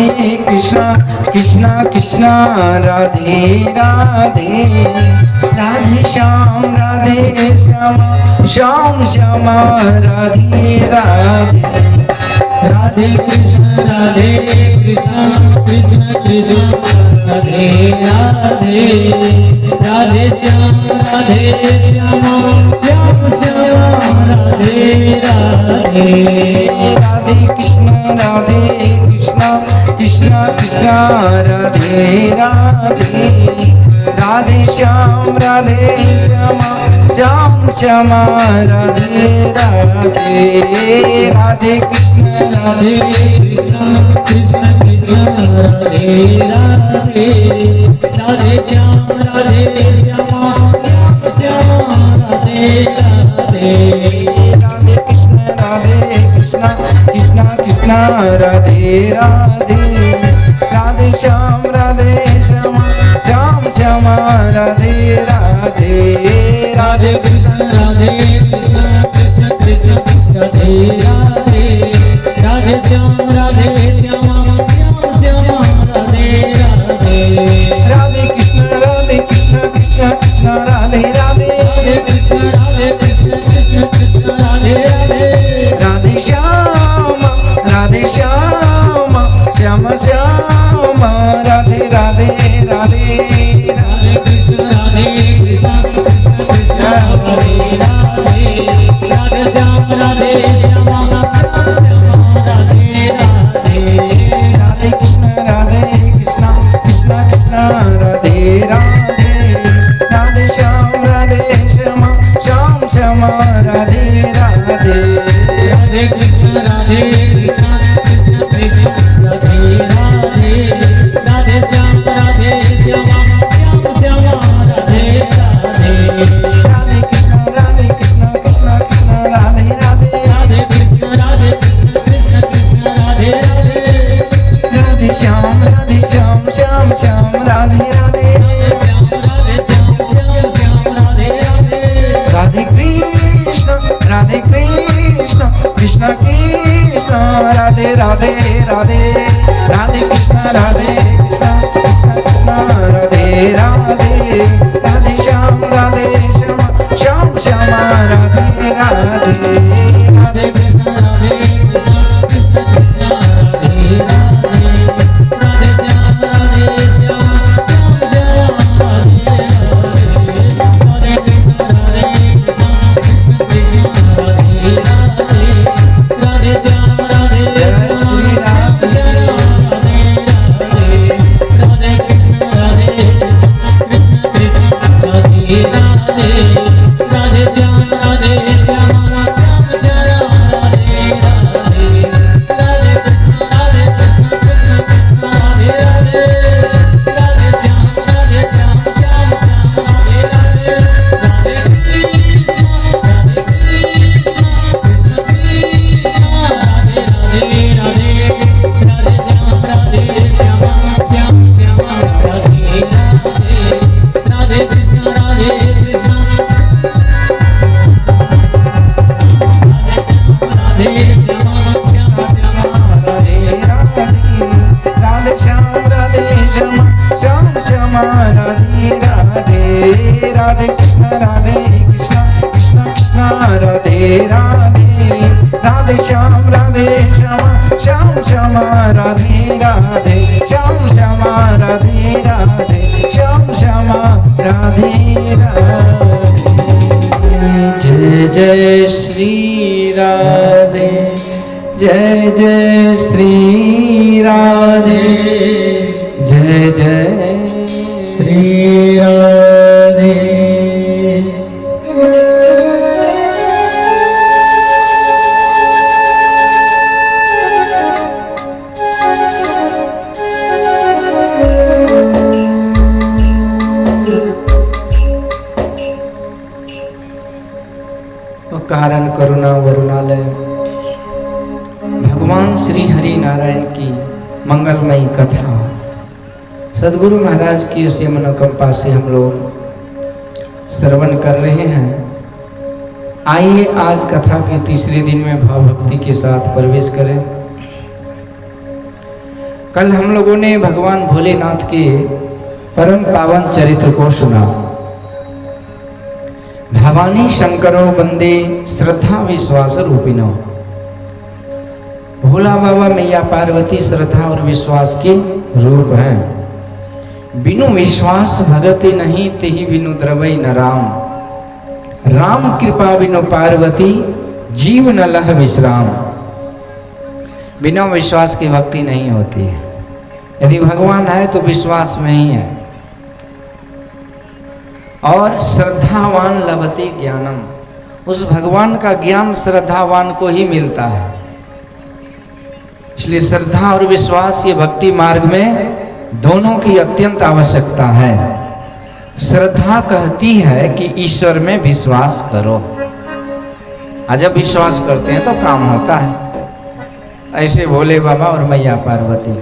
कृष्णा कृष्णा कृष्णा राधे राधे राधे श्याम श्याम श्यामा राधे राधे राधे कृष्ण कृष्ण कृष्ण राधे राधे राधे श्याम श्याम श्याम श्याम राधे राधे राधे कृष्णा कृष्णा कृष्णा राधे राधे राधे श्याम श्याम श्यामा राधे राधे राधे कृष्णा कृष्ण कृष्ण राधे राधे राधे श्याम श्याम श्याम राधे राधे राधे कृष्णा कृष्णा कृष्णा राधे राधे राधे श्याम श्याम श्यामा राधे राधे राधे कृष्ण कृष्ण कृष्ण राधे राधे राधे श्याम श्याम श्याम राधे राधे राधे कृष्णा कृष्णा कृष्णा राधे राधे राधे कृष्ण कृष्ण कृष्ण राधे राधे राधे श्याम श्याम श्याम राधे राधे राधे राधे कृष्ण कृष्ण कृष्ण राधे राधे राधे श्याम श्याम राधे राधे राधे कृष्णा कृष्णा कृष्णा राधे राधे राधे श्याम श्याम श्याम राधे राधे राधे कृष्ण कृष्ण कृष्ण राधे राधे राधे श्याम श्याम श्याम राधे राधे राधे कृष्णा कृष्णा राधे राधे राधे कृष्ण कृष्ण राधे राधे राधे श्याम श्याम श्याम राधे राधे राधे कृष्ण कृष्ण कृष्ण राधे राधे राधे राधे कृष्ण कृष्ण राधे राधे राधे श्याम श्याम श्यामा राधे राधे राधे कृष्ण कृष्ण कृष्ण राधे राधे राधे श्याम श्याम श्याम राधे राधे राधे कृष्ण कृष्ण राधे राधे राधे श्याम राधे श्याम श्याम राधे राधे राधे कृष्ण कृष्ण राधे राधे राधे श्याम श्याम श्याम राधे राधे राधे कृष्ण कृष्ण राधे राधे राधे श्याम श्याम श्याम राधे राधे राधे कृष्ण कृष्ण राधे राधे राधे राधे श्याम श्याम श्याम राधे राधे राधे कृष्ण राधे श्याम श्याम श्याम राधे राधे राधे कृष्ण कृष्ण कृष्ण राधे राधे राधे श्याम श्याम श्याम राधे राधे श्याम श्याम राधे राधे श्याम श्याम राधे राधे जय जय श्री राधे जय जय श्री राधे जय जय श्री राधे कारण करुणा वरुणालय भगवान श्री हरि नारायण की मंगलमयी कथा सदगुरु महाराज की उसे मनोकंपा से हम लोग श्रवण कर रहे हैं। आइए आज कथा के तीसरे दिन में भाव भक्ति के साथ प्रवेश करें। कल हम लोगों ने भगवान भोलेनाथ के परम पावन चरित्र को सुना। भवानी शंकरो वंदे श्रद्धा विश्वास रूपिणो। भोला बाबा मैया पार्वती श्रद्धा और विश्वास के रूप हैं। बिनु विश्वास भगति नहीं तेहि बिनु द्रवई न राम। राम कृपा बिनु पार्वती जीव न लह विश्राम। बिना विश्वास की भक्ति नहीं होती है। यदि भगवान है तो विश्वास में ही है। और श्रद्धावान लभते ज्ञानम। उस भगवान का ज्ञान श्रद्धावान को ही मिलता है। इसलिए श्रद्धा और विश्वास ये भक्ति मार्ग में दोनों की अत्यंत आवश्यकता है। श्रद्धा कहती है कि ईश्वर में विश्वास करो, और जब विश्वास करते हैं तो काम होता है। ऐसे भोले बाबा और मैया पार्वती।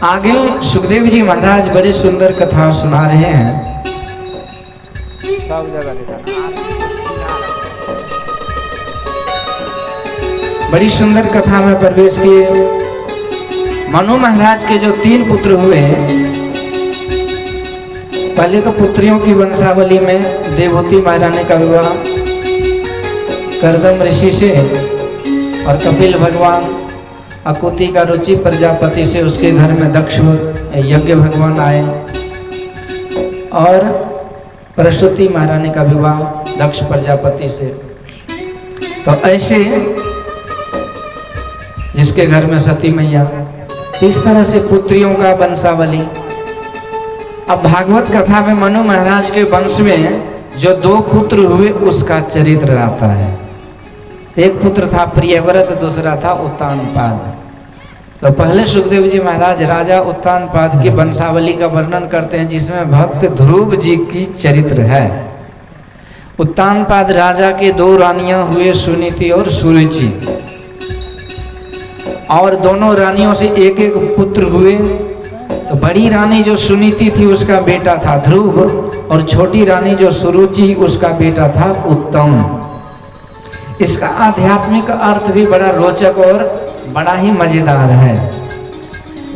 आगे सुखदेव जी महाराज बड़ी सुंदर कथा सुना रहे हैं। सब जगह बड़ी सुंदर कथा में प्रवेश किए। मनु महाराज के जो 3 पुत्र हुए, पहले तो पुत्रियों की वंशावली में देवहूति महारानी का विवाह कर्दम ऋषि से, और कपिल भगवान अकुति का रुचि प्रजापति से, उसके घर में दक्ष यज्ञ भगवान आए, और प्रसूति महारानी का विवाह दक्ष प्रजापति से। तो ऐसे जिसके घर में सती मैया, इस तरह से पुत्रियों का वंशावली। अब भागवत कथा में मनु महाराज के वंश में जो 2 पुत्र हुए उसका चरित्र आता है। एक पुत्र था प्रियव्रत, दूसरा था उत्तानपाद। तो पहले सुखदेव जी महाराज राजा उत्तानपाद की वंशावली का वर्णन करते हैं, जिसमें भक्त ध्रुव जी की चरित्र है। उत्तानपाद राजा के 2 रानियां हुए, सुनीति और सुरुचि, और दोनों रानियों से एक एक पुत्र हुए। तो बड़ी रानी जो सुनीति थी उसका बेटा था ध्रुव, और छोटी रानी जो सुरुचि उसका बेटा था उत्तम। इसका आध्यात्मिक अर्थ भी बड़ा रोचक और बड़ा ही मजेदार है।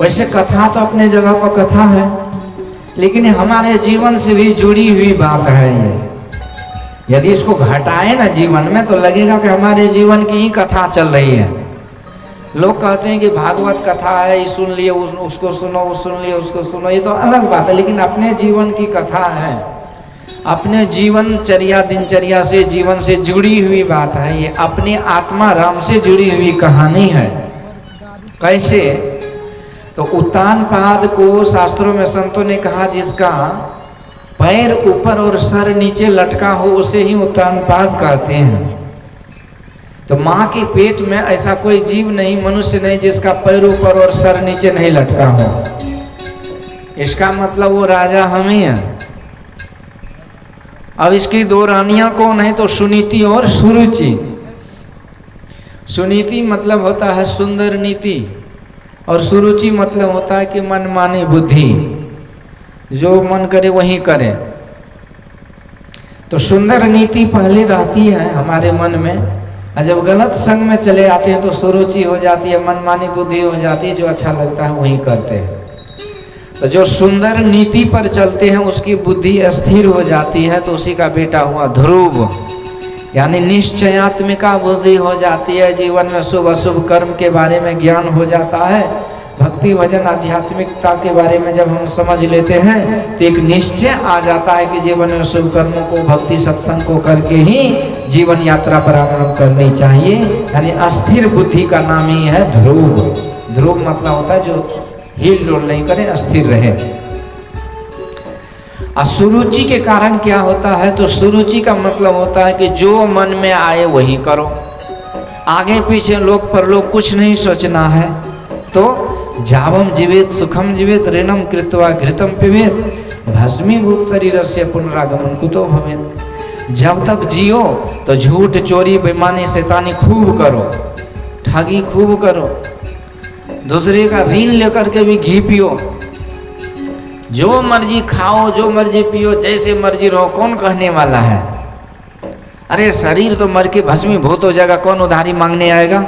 वैसे कथा तो अपने जगह पर कथा है, लेकिन हमारे जीवन से भी जुड़ी हुई बात है ये। यदि इसको घटाए ना जीवन में तो लगेगा कि हमारे जीवन की ही कथा चल रही है। लोग कहते हैं कि भागवत कथा है, ये सुन लिए, उसको सुनो, वो सुन लिए, उसको सुनो, ये तो अलग बात है। लेकिन अपने जीवन की कथा है, अपने जीवनचर्या दिनचर्या से, जीवन से जुड़ी हुई बात है ये। अपने आत्मा राम से जुड़ी हुई कहानी है। कैसे? तो उत्तानपाद को शास्त्रों में संतों ने कहा जिसका पैर ऊपर और सर नीचे लटका हो उसे ही उत्तानपाद कहते हैं। तो माँ के पेट में ऐसा कोई जीव नहीं, मनुष्य नहीं, जिसका पैर ऊपर और सर नीचे नहीं लटका हो। इसका मतलब वो राजा हम ही हैं। अब इसकी 2 रानियां कौन है? तो सुनीति और सुरुचि। सुनीति मतलब होता है सुंदर नीति, और सुरुचि मतलब होता है कि मनमानी बुद्धि, जो मन करे वही करे। तो सुंदर नीति पहले रहती है हमारे मन में, और जब गलत संग में चले आते हैं तो सुरुचि हो जाती है, मनमानी बुद्धि हो जाती है, जो अच्छा लगता है वही करते हैं। तो जो सुंदर नीति पर चलते हैं उसकी बुद्धि स्थिर हो जाती है, तो उसी का बेटा हुआ ध्रुव। यानी निश्चयात्मिका बुद्धि हो जाती है, जीवन में शुभ अशुभ कर्म के बारे में ज्ञान हो जाता है। भक्ति भजन आध्यात्मिकता के बारे में जब हम समझ लेते हैं तो एक निश्चय आ जाता है कि जीवन में शुभ कर्मों को, भक्ति सत्संग को करके ही जीवन यात्रा प्रारंभ करनी चाहिए। यानी अस्थिर बुद्धि का नाम ही है ध्रुव। ध्रुव मतलब होता है जो हिल डुल नहीं करे, अस्थिर रहे। सुरुचि के कारण क्या होता है? तो सुरुचि का मतलब होता है कि जो मन में आए वही करो, आगे पीछे लोक परलोक कुछ नहीं सोचना है। तो जावम जीवेत सुखम जीवेत ऋणम कृत्वा घृतम पिबेत भस्मीभूत शरीरस्य पुनरागमन कुतो भवेत्। जब तक जियो तो झूठ चोरी बेईमानी शैतानी खूब करो, ठगी खूब करो, दूसरे का ऋण लेकर के भी घी पियो, जो मर्जी खाओ, जो मर्जी पियो, जैसे मर्जी रहो, कौन कहने वाला है? अरे शरीर तो मर के भस्मीभूत हो जाएगा, कौन उधारी मांगने आएगा?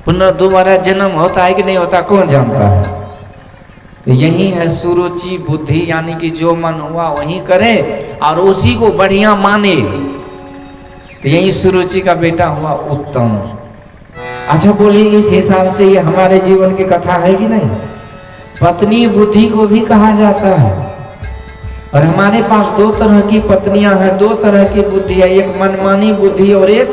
दोबारा जन्म होता है कि नहीं होता कौन जानता है। तो यही है सुरुचि बुद्धि, यानी कि जो मन हुआ वही करे और उसी को बढ़िया माने। तो यही सुरुचि का बेटा हुआ उत्तम। अच्छा बोलिए, इस हिसाब से ये हमारे जीवन की कथा है कि नहीं? पत्नी बुद्धि को भी कहा जाता है। और हमारे पास दो तरह की पत्नियां हैं, दो तरह की बुद्धि है, एक मनमानी बुद्धि और एक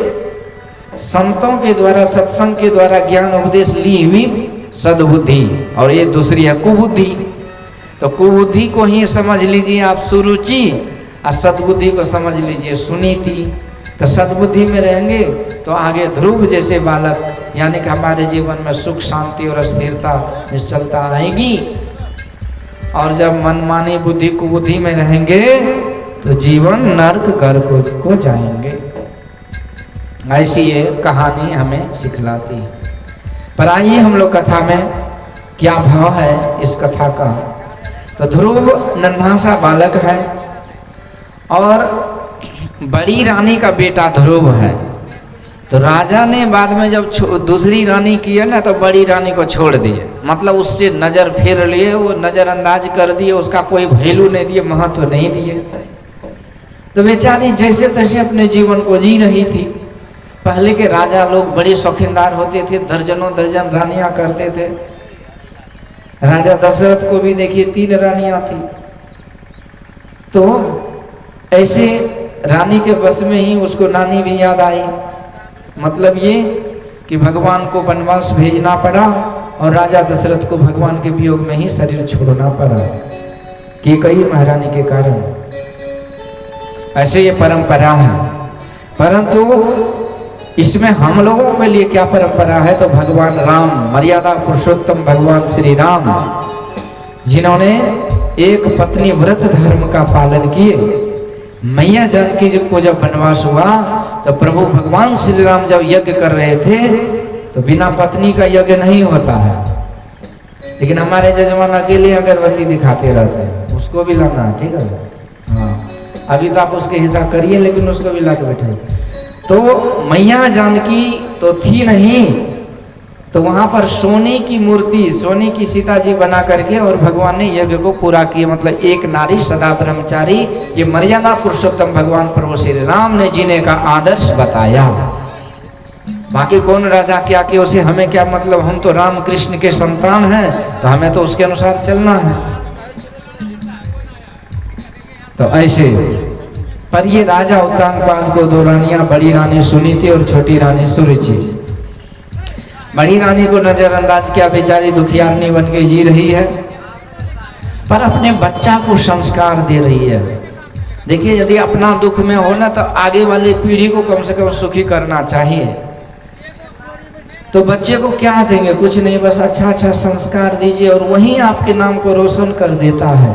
संतों के द्वारा सत्संग के द्वारा ज्ञान उपदेश ली हुई सद्बुद्धि, और ये दूसरी है कुबुद्धि। तो कुबुद्धि को ही समझ लीजिए आप सुरुचि, और सद्बुद्धि को समझ लीजिए सुनीति। तो सद्बुद्धि में रहेंगे तो आगे ध्रुव जैसे बालक, यानी कि हमारे जीवन में सुख शांति और स्थिरता निश्चलता आएगी। और जब मनमानी बुद्धि कुबुद्धि में रहेंगे तो जीवन नर्क गर्क को जाएंगे। ऐसी ये कहानी हमें सिखलाती है। पर आइए हम लोग कथा में क्या भाव है इस कथा का। तो ध्रुव नन्हा सा बालक है और बड़ी रानी का बेटा ध्रुव है। तो राजा ने बाद में जब दूसरी रानी की है ना, तो बड़ी रानी को छोड़ दिए, मतलब उससे नजर फेर लिए, वो नजरअंदाज कर दिए, उसका कोई वैल्यू नहीं दिए, महत्व नहीं दिए। तो बेचारी जैसे तैसे अपने जीवन को जी रही थी। पहले के राजा लोग बड़े शौकीनदार होते थे, दर्जनों दर्जन रानियां करते थे। राजा दशरथ को भी देखिए 3 रानियां थी। तो ऐसे रानी के बस में ही उसको नानी भी याद आई। मतलब ये कि भगवान को वनवास भेजना पड़ा और राजा दशरथ को भगवान के वियोग में ही शरीर छोड़ना पड़ा, कि कई महारानी के कारण। ऐसे ये परंपरा है। परंतु इसमें हम लोगों के लिए क्या परंपरा है? तो भगवान राम, मर्यादा पुरुषोत्तम भगवान श्री राम, जिन्होंने एक पत्नी व्रत धर्म का पालन किए। मैया जानकी जी को जब वनवास हुआ तो प्रभु भगवान श्री राम जब यज्ञ कर रहे थे तो बिना पत्नी का यज्ञ नहीं होता है। लेकिन हमारे जजमान अकेले अगरबत्ती दिखाते रहते हैं, उसको भी लाना है, ठीक है। हाँ, अभी तो आप उसके हिसाब करिए, लेकिन उसको भी ला के बैठाइए। तो मैया जानकी तो थी नहीं, तो वहां पर सोने की मूर्ति, सोने की सीता जी बना करके और भगवान ने यज्ञ को पूरा किया। मतलब एक नारी सदा ब्रह्मचारी, ये मर्यादा पुरुषोत्तम भगवान प्रभु श्री राम ने जीने का आदर्श बताया। बाकी कौन राजा क्या कि उसे हमें क्या मतलब? हम तो राम कृष्ण के संतान हैं, तो हमें तो उसके अनुसार चलना है। तो ऐसे पर ये राजा उत्तानपाद को 2 रानियां, बड़ी रानी सुनीति और छोटी रानी सुरुचि। बड़ी रानी को नजरअंदाज किया, बेचारी दुखियारनी बन के जी रही है, पर अपने बच्चा को संस्कार दे रही है। देखिए, यदि अपना दुख में हो ना, तो आगे वाली पीढ़ी को कम से कम सुखी करना चाहिए। तो बच्चे को क्या देंगे? कुछ नहीं, बस अच्छा अच्छा संस्कार दीजिए और वही आपके नाम को रोशन कर देता है।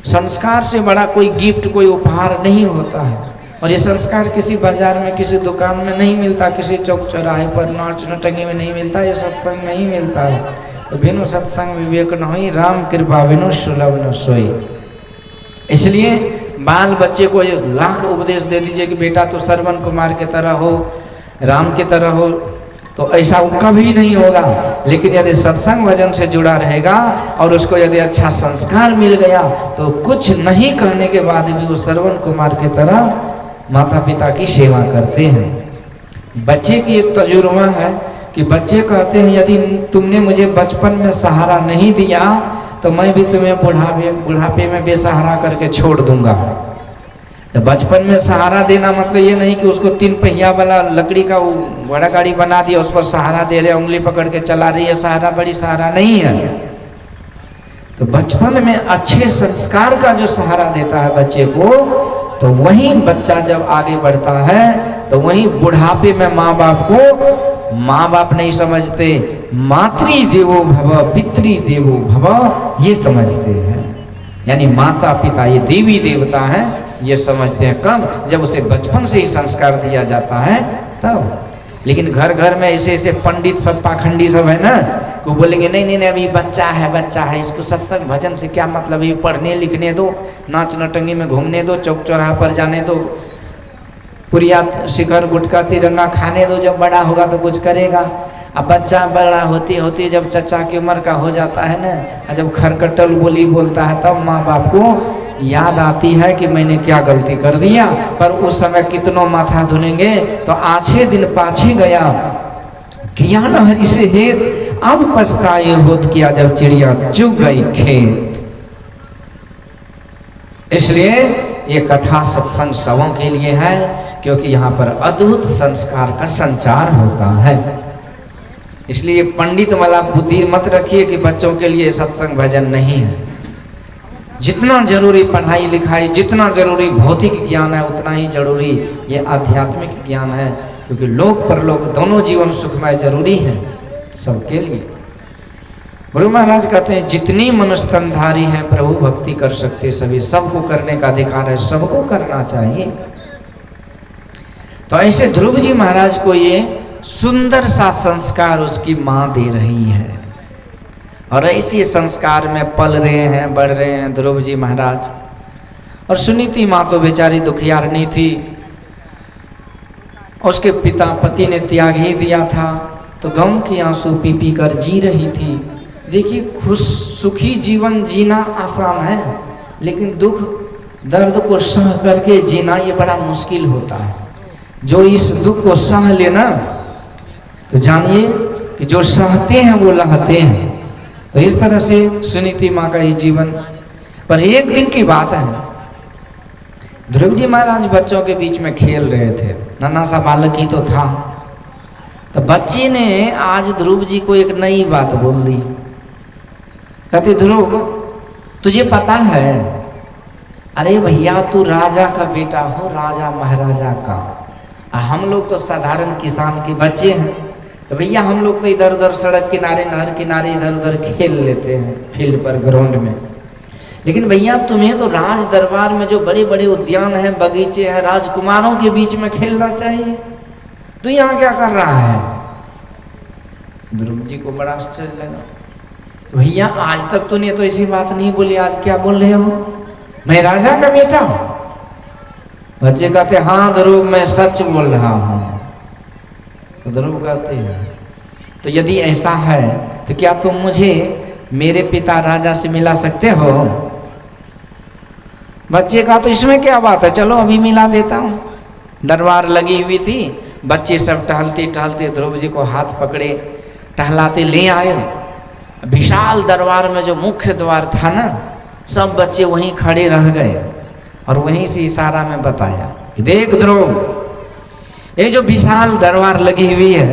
संस्कार से बड़ा कोई गिफ्ट, कोई उपहार नहीं होता है। और ये संस्कार किसी बाजार में, किसी दुकान में नहीं मिलता, किसी चौक चौराहे पर नाच नटंगी में नहीं मिलता, ये सत्संग नहीं मिलता है। तो बिनु सत्संग विवेक न होई, राम कृपा बिनु सुलभ न सोई। इसलिए बाल बच्चे को ये लाख उपदेश दे दीजिए कि बेटा तो श्रवण कुमार की तरह हो, राम की तरह हो, तो ऐसा कभी नहीं होगा। लेकिन यदि सत्संग भजन से जुड़ा रहेगा और उसको यदि अच्छा संस्कार मिल गया, तो कुछ नहीं कहने के बाद भी वो श्रवण कुमार की तरह माता पिता की सेवा करते हैं। बच्चे की एक तजुर्बा है कि बच्चे कहते हैं, यदि तुमने मुझे बचपन में सहारा नहीं दिया तो मैं भी तुम्हें बुढ़ापे में बेसहारा करके छोड़ दूंगा। तो बचपन में सहारा देना मतलब ये नहीं कि उसको 3 पहिया वाला लकड़ी का बड़ा गाड़ी बना दिया, उस पर सहारा दे रहे, उंगली पकड़ के चला रही है, सहारा बड़ी सहारा नहीं है। तो बचपन में अच्छे संस्कार का जो सहारा देता है बच्चे को, तो वही बच्चा जब आगे बढ़ता है तो वही बुढ़ापे में माँ बाप को माँ बाप नहीं समझते, मातृ देवो भव पितृ देवो भव ये समझते हैं। यानी माता पिता ये देवी देवता हैं, ये समझते हैं। कब? जब उसे बचपन से ही संस्कार दिया जाता है तब। लेकिन घर घर में ऐसे ऐसे पंडित सब, पाखंडी सब है ना, को बोलेंगे नहीं नहीं नहीं, अभी बच्चा है, इसको सत्संग भजन से क्या मतलब, अभी पढ़ने लिखने दो, नाच नटंगी में घूमने दो, चौक चौराहा पर जाने दो, पुरिया शिखर गुटखा तिरंगा खाने दो, जब बड़ा होगा तो कुछ करेगा। अब बच्चा बड़ा होते होते जब चचा की उम्र का हो जाता है ना, और जब खरकटल बोली बोलता है, तब माँ बाप को याद आती है कि मैंने क्या गलती कर दिया। पर उस समय कितनों माथा धुनेंगे तो आछे दिन पाछे गया, किया न हरि से हेत, अब पछताए होत किया जब चिड़िया चुग गई खेत। इसलिए ये कथा सत्संग सबों के लिए है, क्योंकि यहाँ पर अद्भुत संस्कार का संचार होता है। इसलिए पंडित वाला बुद्धि मत रखिए कि बच्चों के लिए सत्संग भजन नहीं है। जितना जरूरी पढ़ाई लिखाई, जितना जरूरी भौतिक ज्ञान है, उतना ही जरूरी ये आध्यात्मिक ज्ञान है, क्योंकि लोक परलोक दोनों जीवन सुखमय जरूरी है सबके लिए। गुरु महाराज कहते हैं जितनी मनुष्य तनधारी हैं प्रभु भक्ति कर सकते सभी, सबको करने का अधिकार है, सबको करना चाहिए। तो ऐसे ध्रुव जी महाराज को ये सुंदर सा संस्कार उसकी माँ दे रही है, और ऐसे संस्कार में पल रहे हैं, बढ़ रहे हैं ध्रुव जी महाराज। और सुनीति माँ तो बेचारी दुखियारनी थी, उसके पिता पति ने त्याग ही दिया था, तो गम के आंसू पी पी कर जी रही थी। देखिए खुश सुखी जीवन जीना आसान है, लेकिन दुख दर्द को सह करके जीना ये बड़ा मुश्किल होता है। जो इस दुख को सह लेना, तो जानिए कि जो सहते हैं वो लहते हैं। तो इस तरह से सुनीति माँ का ये जीवन। पर एक दिन की बात है, ध्रुव जी महाराज बच्चों के बीच में खेल रहे थे, नन्हा सा बालक ही तो था। तो बच्चे ने आज ध्रुव जी को एक नई बात बोल दी। कहते ध्रुव तुझे पता है, अरे भैया तू राजा का बेटा हो, राजा महाराजा का, हम लोग तो साधारण किसान के बच्चे हैं। तो भैया हम लोग तो इधर उधर सड़क किनारे नहर किनारे इधर उधर खेल लेते हैं फील्ड पर ग्राउंड में, लेकिन भैया तुम्हें तो राज दरबार में जो बड़े बड़े उद्यान हैं, बगीचे हैं, राजकुमारों के बीच में खेलना चाहिए, तू यहाँ क्या कर रहा है? ध्रुव जी को बड़ा आश्चर्य लगा। तो भैया आज तक तूने तो ऐसी बात नहीं बोली, आज क्या बोल रहे हो? मैं राजा का बेटा? बच्चे कहते हाँ ध्रुव मैं सच बोल रहा हूँ। तो ध्रुव कहते हैं तो यदि ऐसा है तो क्या तुम मुझे मेरे पिता राजा से मिला सकते हो? बच्चे का तो इसमें क्या बात है, चलो अभी मिला देता हूँ। दरबार लगी हुई थी, बच्चे सब टहलते टहलते ध्रुव जी को हाथ पकड़े टहलाते ले आए। विशाल दरबार में जो मुख्य द्वार था ना, सब बच्चे वहीं खड़े रह गए और वहीं से इशारा में बताया कि देख ध्रुव, ये जो विशाल दरबार लगी हुई है,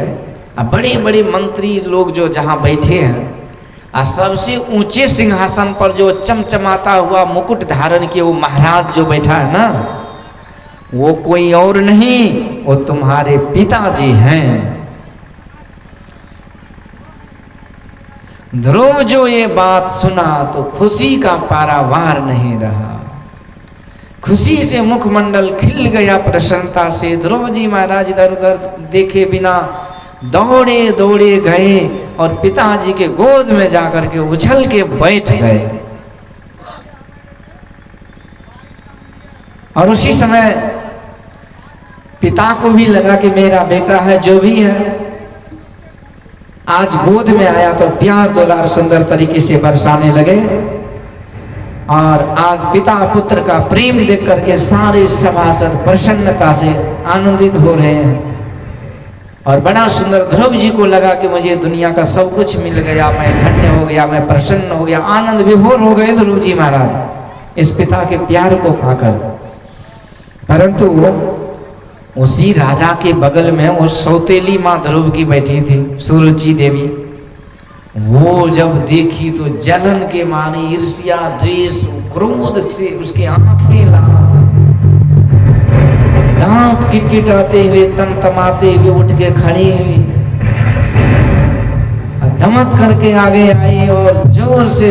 बड़े बड़े मंत्री लोग जो जहाँ बैठे हैं, सबसे ऊंचे सिंहासन पर जो चमचमाता हुआ मुकुट धारण किए वो महाराज जो बैठा है ना, वो कोई और नहीं, वो तुम्हारे पिताजी हैं। ध्रुव जो ये बात सुना तो खुशी का पारावार नहीं रहा, खुशी से मुखमंडल खिल गया प्रसन्नता से। ध्रुव जी महाराज इधर उधर देखे बिना दौड़े दौड़े गए और पिताजी के गोद में जाकर के उछल के बैठ गए। और उसी समय पिता को भी लगा कि मेरा बेटा है, जो भी है आज गोद में आया तो प्यार दुलार सुंदर तरीके से बरसाने लगे। और आज पिता पुत्र का प्रेम देख करके सारे सभासद प्रसन्नता से आनंदित हो रहे हैं। और बड़ा सुंदर ध्रुव जी को लगा कि मुझे दुनिया का सब कुछ मिल गया, मैं धन्य हो गया, मैं प्रसन्न हो गया, आनंद विभोर हो गए ध्रुव जी महाराज इस पिता के प्यार को पाकर। परंतु उसी राजा के बगल में वो सौतेली माँ ध्रुव की बैठी थी, सुरुचि देवी। वो जब देखी तो जलन के मारे ईर्ष्या द्वेष क्रोध से उसकी आंखें लाल, दांत किटकिटाते हुए तमतमाते हुए उठ के खड़ी हुई, धमक करके आगे आई और जोर से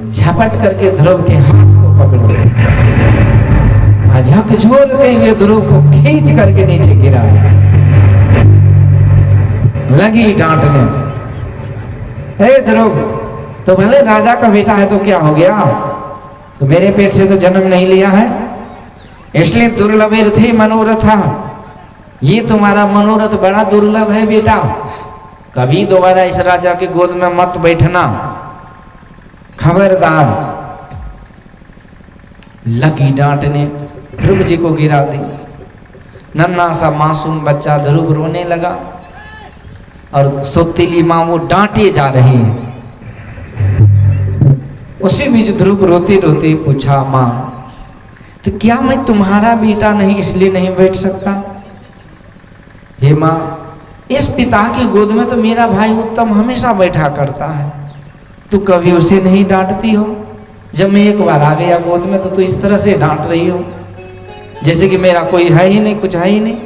झपट करके ध्रुव के हाथ को पकड़ो, झकझोरते हुए ध्रुव को खींच करके नीचे गिरा। लगी डांटने, हे ध्रुव तो भले राजा का बेटा है तो क्या हो गया, तो मेरे पेट से तो जन्म नहीं लिया है, इसलिए दुर्लभ थे मनोरथ। ये तुम्हारा मनोरथ बड़ा दुर्लभ है बेटा, कभी दोबारा इस राजा की गोद में मत बैठना, खबरदार। लगी डांट ने ध्रुव जी को गिरा दी। नन्हा सा मासूम बच्चा ध्रुव रोने लगा और सौतीली माँ वो डांटे जा रही है। उसी बीच ध्रुव रोते रोते पूछा, माँ तो क्या मैं तुम्हारा बेटा नहीं इसलिए नहीं बैठ सकता? हे माँ, इस पिता की गोद में तो मेरा भाई उत्तम हमेशा बैठा करता है, तू कभी उसे नहीं डांटती हो? जब मैं एक बार आ गया गोद में तो तू इस तरह से डांट रही हो जैसे कि मेरा कोई है ही नहीं, कुछ है ही नहीं।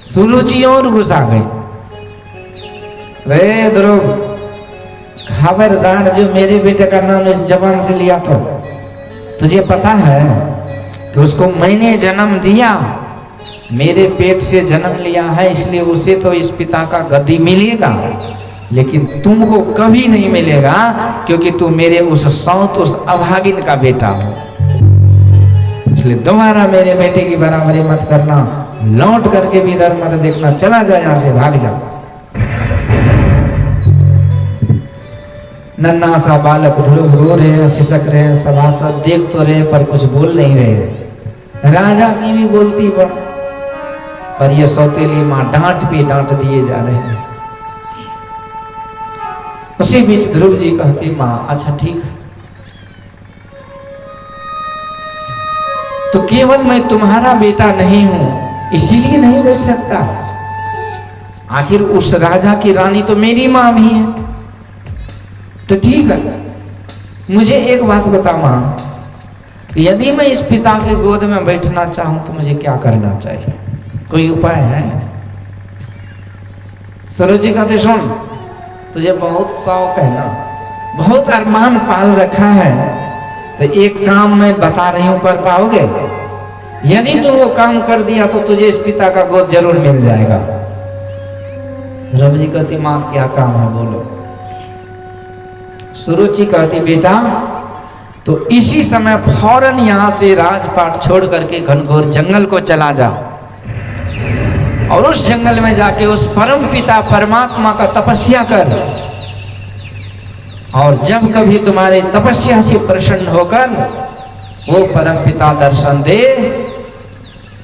सुरुचि और गुस्सा गई। रे ध्रुव, खबरदार, जो मेरे बेटे का नाम इस जबान से लिया तो तुझे पता है कि उसको मैंने जन्म दिया, मेरे पेट से जन्म लिया है, इसलिए उसे तो इस पिता का गद्दी मिलेगा, लेकिन तुमको कभी नहीं मिलेगा, क्योंकि तू मेरे उस सौत, उस अभागिन का बेटा हो। इसलिए दोबारा मेरे बेटे की बराबरी मत करना, लौट करके भी इधर मत देखना, चला जा यहां से, भाग जा। नन्हा सा बालक ध्रुव रो रहे हैं, सिसक रहे हैं, सभासद देख तो रहे पर कुछ बोल नहीं रहे। राजा की भी बोलती पर ये सौतेली माँ डांट पे डांट दिए जा रहे हैं। उसी बीच ध्रुव जी कहती, माँ अच्छा ठीक है, तो केवल मैं तुम्हारा बेटा नहीं हूं इसीलिए नहीं बैठ सकता? आखिर उस राजा की रानी तो मेरी माँ भी है। तो ठीक है, मुझे एक बात बता माँ, यदि मैं इस पिता के गोद में बैठना चाहूं तो मुझे क्या करना चाहिए? कोई उपाय है? सरोजी कहते, सुन, तुझे बहुत शौक है ना, बहुत अरमान पाल रखा है, तो एक काम मैं बता रही हूं, कर पाओगे? यदि तू वो काम कर दिया तो तुझे इस पिता का गोद जरूर मिल जाएगा। रवजी कहती, माँ क्या काम है बोलो। सुरुचि कहती, बेटा तो इसी समय फौरन यहां से राजपाट छोड़ करके घनघोर जंगल को चला जा, और उस जंगल में जाके उस परम पिता परमात्मा का तपस्या कर, और जब कभी तुम्हारे तपस्या से प्रसन्न होकर वो परम पिता दर्शन दे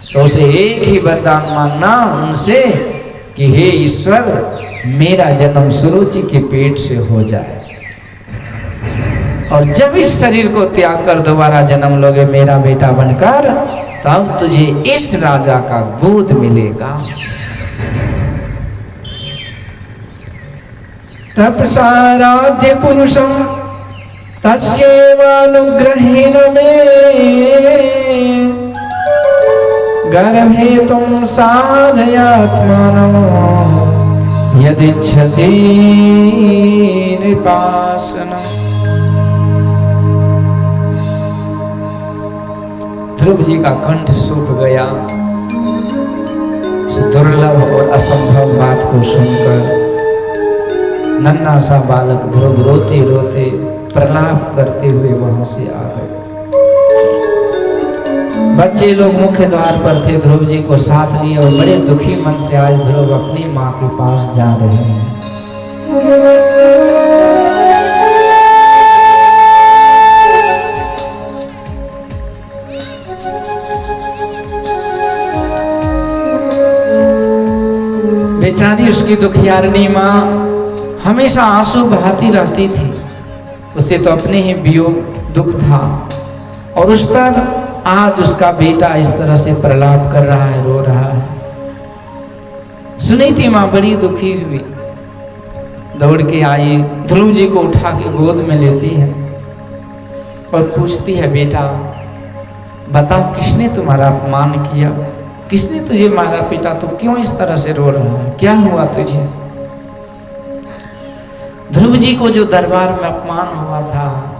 तो उसे एक ही वरदान मांगना उनसे कि हे ईश्वर, मेरा जन्म सुरुचि के पेट से हो जाए, और जब इस शरीर को त्याग कर दोबारा जन्म लोगे मेरा बेटा बनकर, तब तुझे इस राजा का गोद मिलेगा। तपसाराध्य पुरुषम तस्यैवानुग्रहेण मे गर्भे तुम साधयात्मानं यदिच्छसि नृपासनम्। ध्रुव जी का कंठ सूख गया। उस दुर्लभ और असंभव बात को सुनकर नन्हा सा बालक ध्रुव रोते रोते प्रलाप करते हुए वहां से आ गए। बच्चे लोग मुख्य द्वार पर थे, ध्रुव जी को साथ लिए और बड़े दुखी मन से आज ध्रुव अपनी माँ के पास जा रहे हैं। बेचारी उसकी दुखियारनी माँ हमेशा आंसू बहाती रहती थी, उसे तो अपने ही वियोग दुख था, और उस पर आज उसका बेटा इस तरह से प्रलाप कर रहा है, रो रहा है। सुनी थी माँ बड़ी दुखी हुई, दौड़ के आई, ध्रुव जी को उठा के गोद में लेती है और पूछती है, बेटा बताओ किसने तुम्हारा अपमान किया, किसने तुझे मारा पीटा, तो क्यों इस तरह से रो रहा है, क्या हुआ तुझे? ध्रुव जी को जो दरबार में अपमान हुआ था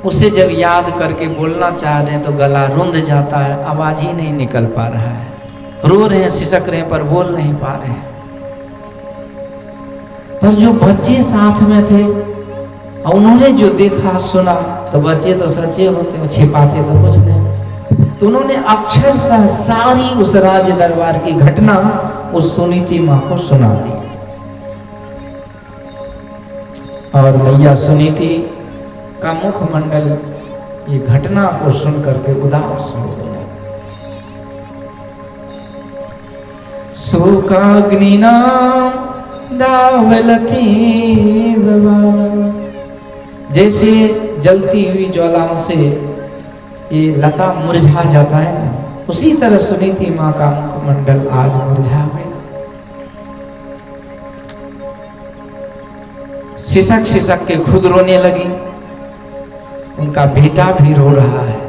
उसे जब याद करके बोलना चाह रहे हैं तो गला रुंध जाता है, आवाज ही नहीं निकल पा रहा है, रो रहे हैं, सिसक रहे हैं, पर बोल नहीं पा रहे हैं। पर जो बच्चे साथ में थे और उन्होंने जो देखा सुना, तो बच्चे तो सच्चे होते हैं, छिपाते तो कुछ नहीं, तो उन्होंने अक्षरशः सारी उस राज दरबार की घटना उस सुनीति माँ को सुना दी। और मैया सुनीति का मुखमंडल ये घटना को सुन करके उदास हो गया। शोकाग्निना दावलती बवाला, जैसे जलती हुई ज्वालाओं से ये लता मुरझा जाता है ना, उसी तरह सुनीति माँ का मुखमंडल आज मुरझा गया। सिसक सिसक के खुद रोने लगी, उनका बेटा भी रो रहा है।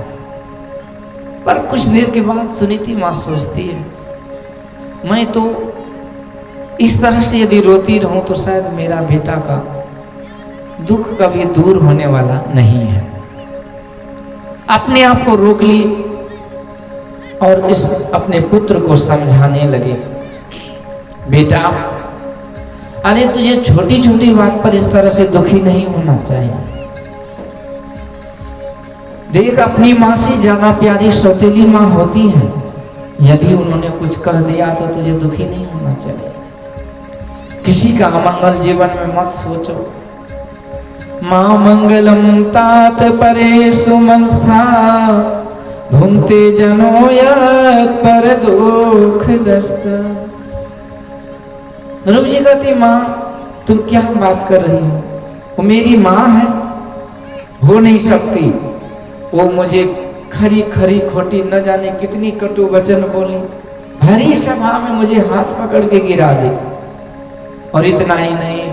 पर कुछ देर के बाद सुनीति माँ सोचती है, मैं तो इस तरह से यदि रोती रहूं तो शायद मेरा बेटा का दुख कभी दूर होने वाला नहीं है। अपने आप को रोक ली और इस अपने पुत्र को समझाने लगे, बेटा अरे तुझे छोटी छोटी बात पर इस तरह से दुखी नहीं होना चाहिए। देख, अपनी माँ से ज्यादा प्यारी सौतेली माँ होती है, यदि उन्होंने कुछ कह दिया तो तुझे दुखी नहीं होना चाहिए। किसी का अमंगल जीवन में मत सोचो। माँ मंगलम तात परे सुमंस्था घूमते जनो यत् पर दुख दस्त। ध्रुव जी कहती, माँ तुम क्या बात कर रही हो, वो मेरी माँ है, हो नहीं सकती। वो मुझे खरी खरी खोटी न जाने कितनी कटु वचन बोली, भरी सभा में मुझे हाथ पकड़ के गिरा दी। और इतना ही नहीं,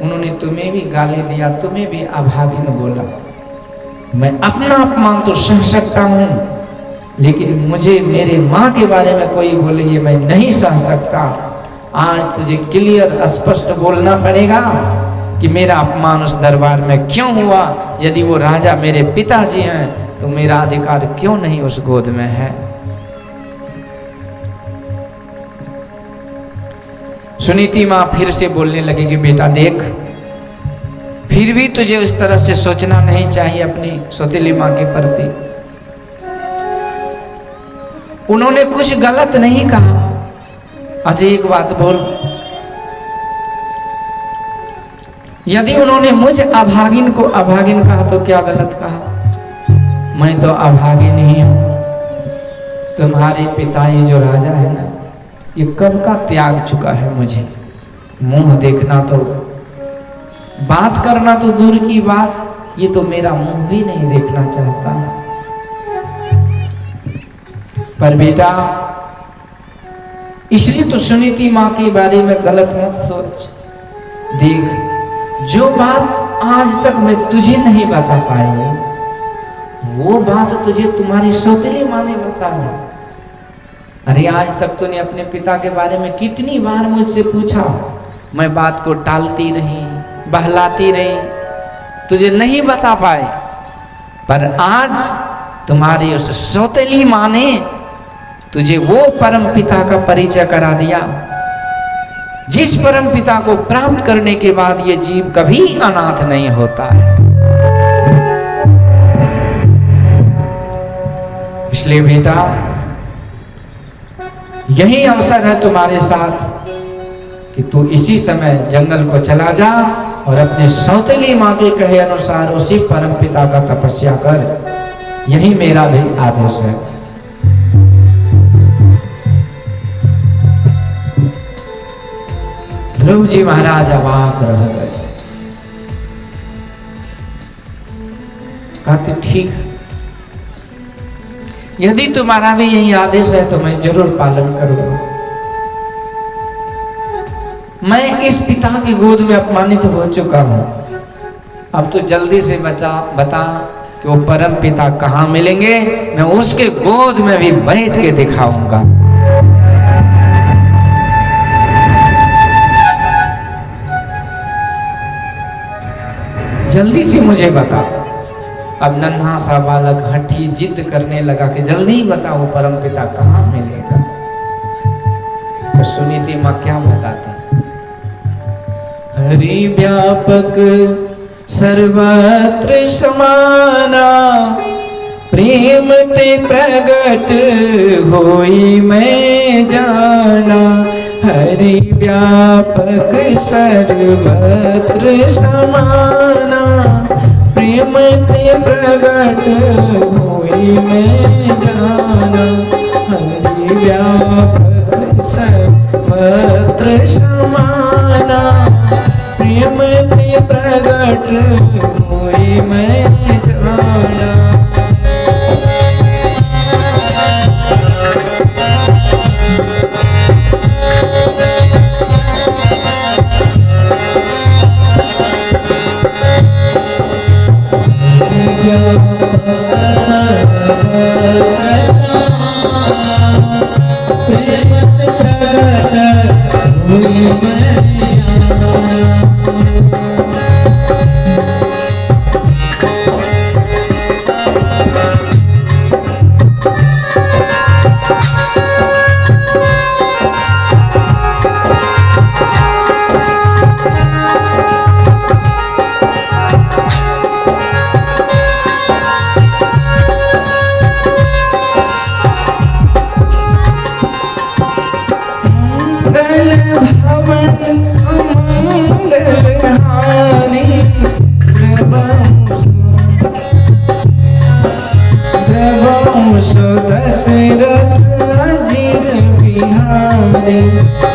उन्होंने तुम्हें भी गाली दिया, तुम्हें भी अभागिन बोला। मैं अपना अपमान तो सह सकता हूं, लेकिन मुझे मेरे माँ के बारे में कोई बोले ये मैं नहीं सह सकता। आज तुझे क्लियर स्पष्ट बोलना पड़ेगा कि मेरा अपमान उस दरबार में क्यों हुआ। यदि वो राजा मेरे पिताजी हैं तो मेरा अधिकार क्यों नहीं उस गोद में है। सुनीति माँ फिर से बोलने लगी कि बेटा देख, फिर भी तुझे उस तरह से सोचना नहीं चाहिए अपनी सौतेली माँ के प्रति। उन्होंने कुछ गलत नहीं कहा। अच्छा एक बात बोल, यदि उन्होंने मुझ अभागिन को अभागिन कहा तो क्या गलत कहा? मैं तो अभागिन ही हूं। तुम्हारे पिता ये जो राजा है ना, ये कब का त्याग चुका है मुझे। मुंह देखना तो, बात करना तो दूर की बात, ये तो मेरा मुंह भी नहीं देखना चाहता। पर बेटा इसलिए तो सुनीति माँ के बारे में गलत मत सोच। देख, जो बात आज तक मैं तुझे नहीं बता पाई, वो बात तुझे तुम्हारी सौतेली माँ ने बता दी। अरे आज तक तूने अपने पिता के बारे में कितनी बार मुझसे पूछा, मैं बात को टालती रही, बहलाती रही, तुझे नहीं बता पाए। पर आज तुम्हारी उस सौतेली माँ ने तुझे वो परम पिता का परिचय करा दिया, जिस परम पिता को प्राप्त करने के बाद ये जीव कभी अनाथ नहीं होता है। इसलिए बेटा यही अवसर है तुम्हारे साथ कि तू इसी समय जंगल को चला जा और अपने सौतेली माँ के कहे अनुसार उसी परम पिता का तपस्या कर। यही मेरा भी आदेश है। ध्रुव जी महाराज अवाक रह गए। कहते ठीक है, यदि तुम्हारा भी यही आदेश है तो मैं जरूर पालन करूंगा। मैं इस पिता की गोद में अपमानित हो चुका हूं। अब तो जल्दी से बता कि वो परम पिता कहाँ मिलेंगे, मैं उसके गोद में भी बैठ के दिखाऊंगा। जल्दी से मुझे बता। अब नन्हा सा बालक हठी जिद करने लगा कि जल्दी बता वो परम पिता कहाँ मिलेगा। तो सुनीति माँ क्या बताती, हरि व्यापक सर्वत्र समाना, प्रेम ते प्रगट होई मैं जाना। हरि व्यापक सर्वत्र समाना, प्रेम ते प्रगट होई मैं जाना। हरि व्यापक सर्वत्र समाना, प्रेम ते प्रगट होई मैं जाना।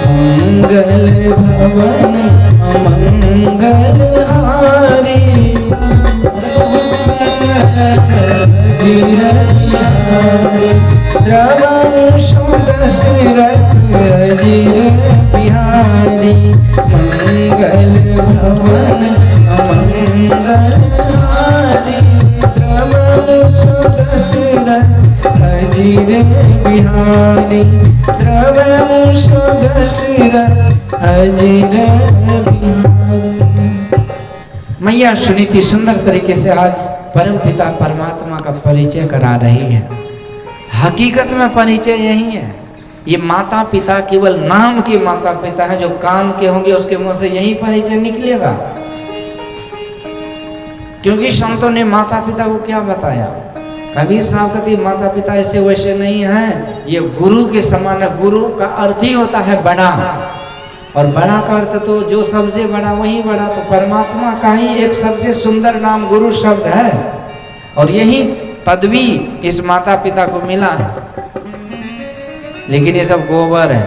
मंगल भवन मंगल हारी, रघुवंश दशरथ अजीर बिहारी। मंगल भवन मंगल हारी, रघुवंश दशरथ अजीर बिहारी। रघुवंश दशरथ अजीर बिहारी। मैया सुनीति सुंदर तरीके से आज परम पिता परमात्मा का परिचय करा रही है। हकीकत में परिचय यही है। ये माता पिता केवल नाम के माता पिता हैं, जो काम के होंगे उसके मुंह से यही परिचय निकलेगा। क्योंकि संतों ने माता पिता को क्या बताया? कबीर साहब कहते माता पिता ऐसे वैसे नहीं हैं, ये गुरु के समान है। गुरु का अर्थ ही होता है बड़ा, और बड़ा का अर्थ तो जो सबसे बड़ा वही बड़ा। तो परमात्मा का ही एक सबसे सुंदर नाम गुरु शब्द है, और यही पदवी इस माता पिता को मिला है। लेकिन ये सब गोबर है।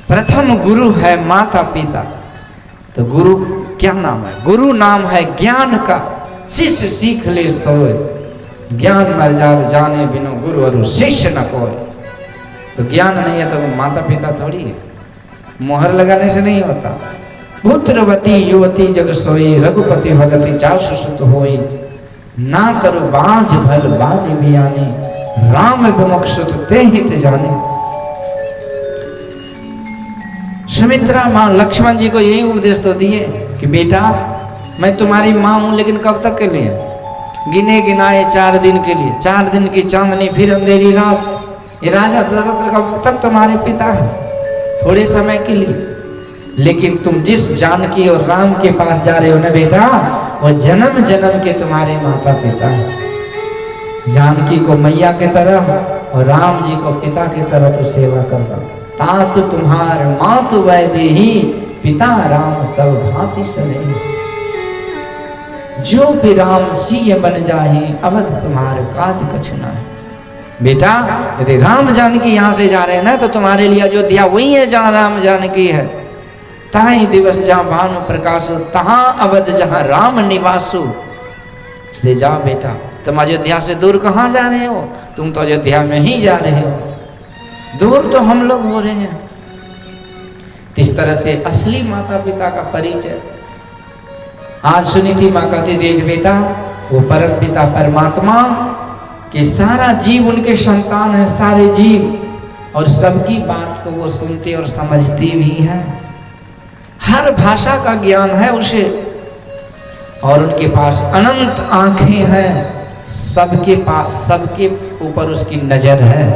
प्रथम गुरु है माता पिता। तो गुरु क्या नाम है? गुरु नाम है ज्ञान का। शिष्य सीख ले सोए, ज्ञान मर जाने बिनु गुरु और शिष्य न कोई। तो ज्ञान नहीं है तो माता पिता थोड़ी है। मोहर लगाने से नहीं होता। पुत्रवती युवती जग सोई, रघुपति भगति जासु सुत होई। ना तरु बाज भल बाज बियानी, राम विमुख सुत ते हित जाने। सुमित्रा मां लक्ष्मण जी को यही उपदेश तो दिए कि बेटा मैं तुम्हारी मां हूं, लेकिन कब तक के लिए? गिने गिनाए 4 दिन के लिए। 4 दिन की चांदनी फिर अंधेरी रात। ये राजा दशरथ कब तक तुम्हारे पिता है? थोड़े समय के लिए। लेकिन तुम जिस जानकी और राम के पास जा रहे हो ना बेटा, वो जन्म जन्म के तुम्हारे माता पिता है। जानकी को मैया के तरह और राम जी को पिता के तरह तो सेवा करना। तात तुम्हार मातु वै देही, पिता राम सब भांति सने। जो भी राम सिय बन जाही, अवध तुम्हारे काज कछना है। बेटा यदि राम जानकी यहाँ से जा रहे हैं ना, तो तुम्हारे लिए अयोध्या वही है जहाँ राम जानकी है। ताई दिवस जहाँ भानु प्रकाशो, तहाँ अवध जहाँ राम निवासो। ले जाओ बेटा। तुम अयोध्या से दूर कहाँ जा रहे हो? तुम तो अयोध्या में ही जा रहे हो। दूर तो हम लोग हो रहे हैं। इस तरह से असली माता पिता का परिचय आज सुनीति माँ कहती, देख बेटा वो परम पिता परमात्मा कि सारा जीव उनके संतान है, सारे जीव, और सबकी बात को वो सुनते और समझती भी हैं। हर भाषा का ज्ञान है उसे, और उनके पास अनंत आंखें हैं। सबके पास, सबके ऊपर उसकी नजर है।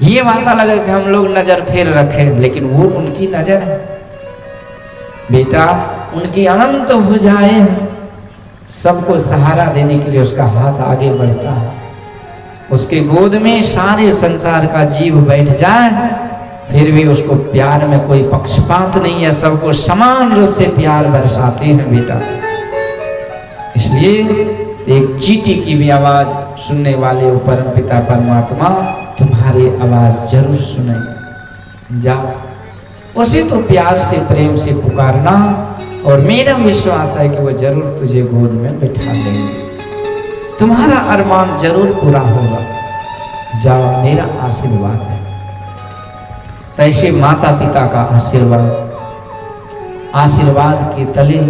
ये बात अलग है कि हम लोग नजर फेर रखें, लेकिन वो उनकी नजर है। बेटा उनकी अनंत भुजाएं हैं। सबको सहारा देने के लिए उसका हाथ आगे बढ़ता है। उसके गोद में सारे संसार का जीव बैठ जाए फिर भी उसको प्यार में कोई पक्षपात नहीं है, सबको समान रूप से प्यार बरसाते हैं बेटा। इसलिए एक चींटी की भी आवाज सुनने वाले हो परम पिता परमात्मा तुम्हारी आवाज जरूर सुने। जाओ उसे तो प्यार से प्रेम से पुकारना, और मेरा विश्वास है कि वो जरूर तुझे गोद में बिठा लेंगे, तुम्हारा अरमान जरूर पूरा होगा। जाओ मेरा आशीर्वाद है। ऐसे माता पिता का आशीर्वाद के तले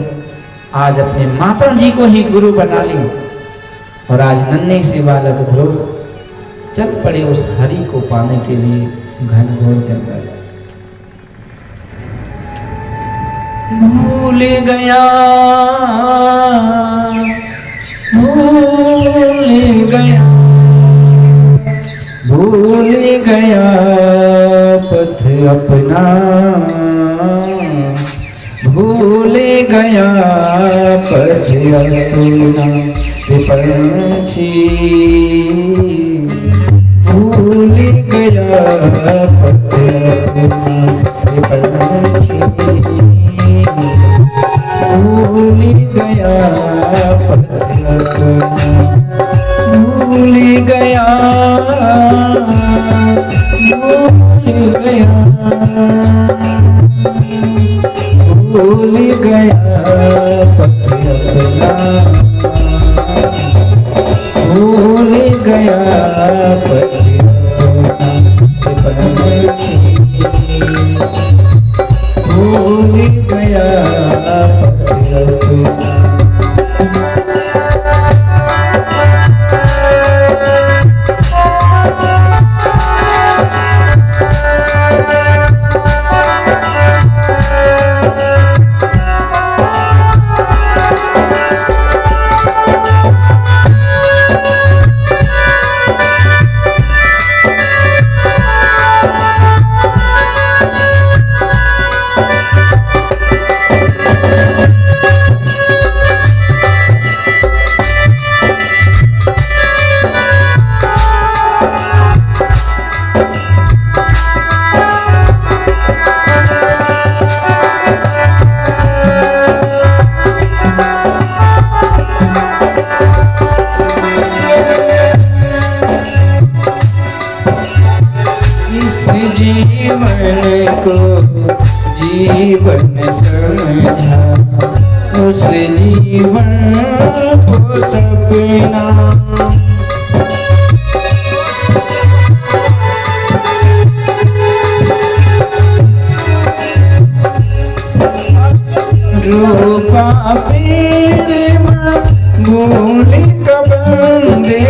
आज अपने माता जी को ही गुरु बना ली, और आज नन्हे से बालक ध्रुव चल पड़े उस हरि को पाने के लिए घनघोर जंगल। भूल गया पथ अपना, भूल गया पथ अपना पंछी, भूल गया पथ अपना पंछी, भूल गया पथ अपना, भूल गया, भूल गया, भूल गया पथ अपना, भूल गया पथ अपना पंछी, भूल गया पथ अपना। जीवन समझा उस जीवन को सपना, रूपा पेड़ भूल कबंदे,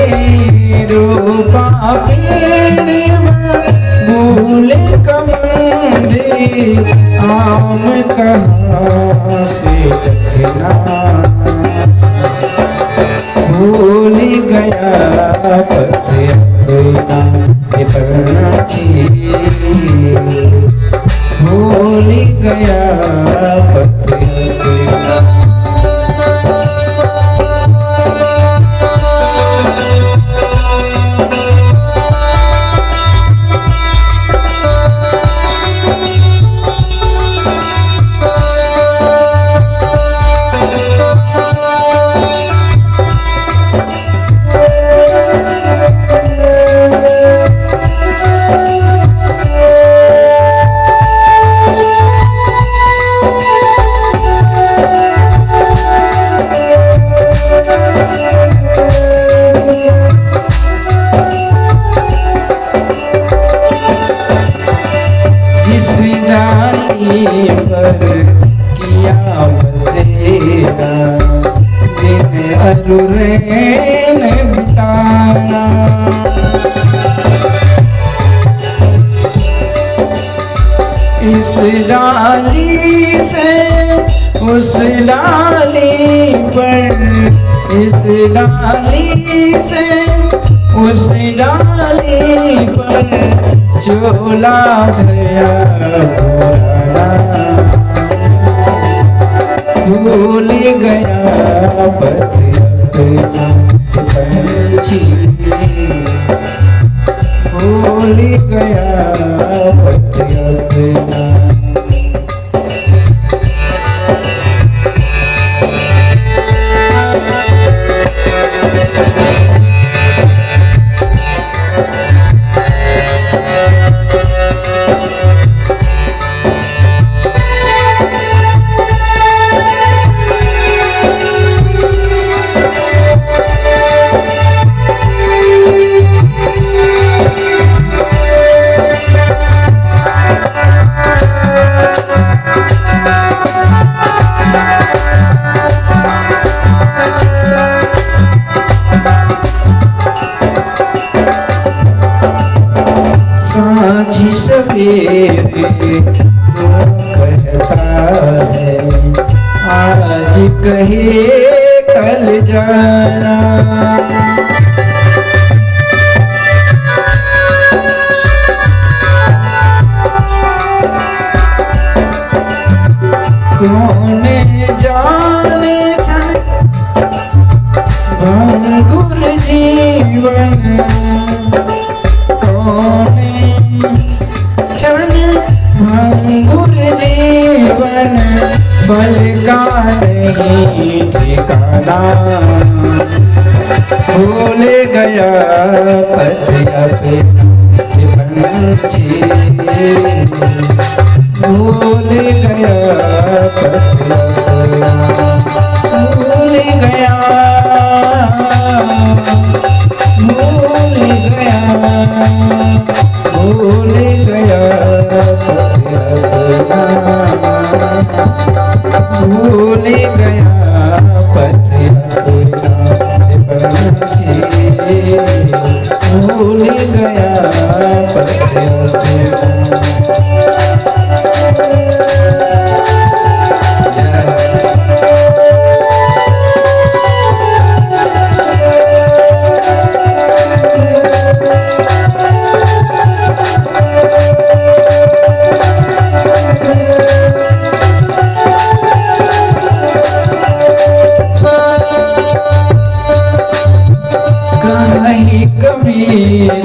रूपा पेड़ भूल कबंदे, आम कहाँ से चखना, भूल गया पथ अपना पंछी, भूल गया पथ अपना। पर किया बसेरा दिन अरुरैन बिताना, इस डाली से उस डाली पर, इस डाली से उस डाली पर चोला गया पुराना, भूल गया पथ अपना पंछी, भूल गया पथ कबीर तू कहता है आज कहे कल जाना। कौन जाने छन भंगुर जीवन, कौन छन भंगुर जीवन, बल का नहीं ठिकाना। भूल गया पति अपना पंछी, भूल गया पति अपना, भूल गया, भूल गया, भूल गया पति अपना, भूल गया पति अपना पंछी, भूल गया पति अपना। कबीर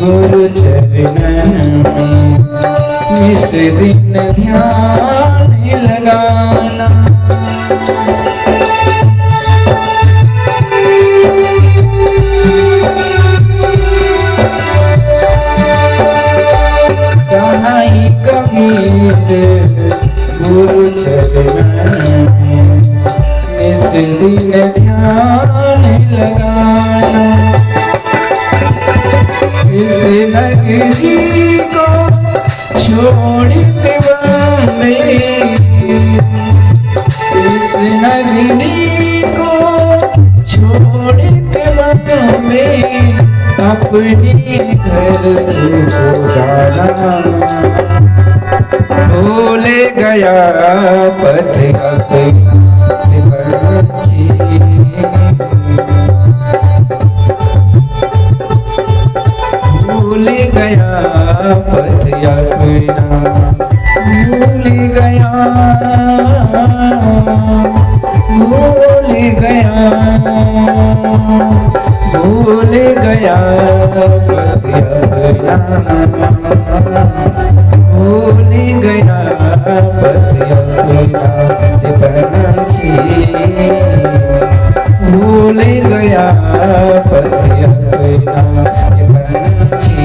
गुरु चरणन में इस दिन ध्यान लगाना। कहीं कबीर गुरु चरणन में इस दिन ध्यान लगाना। इस नगरी को छोड़ के बंदे, इस नगरी को छोड़ के बंदे, अपने घर को जाना। भूल गया पति अपना पंछी, भूल गया पति अपना, भूल गया, भूल गया, भूल गया पति अपना, भूल गया पति अपना पंछी, भूल गया पति अपना पंछी,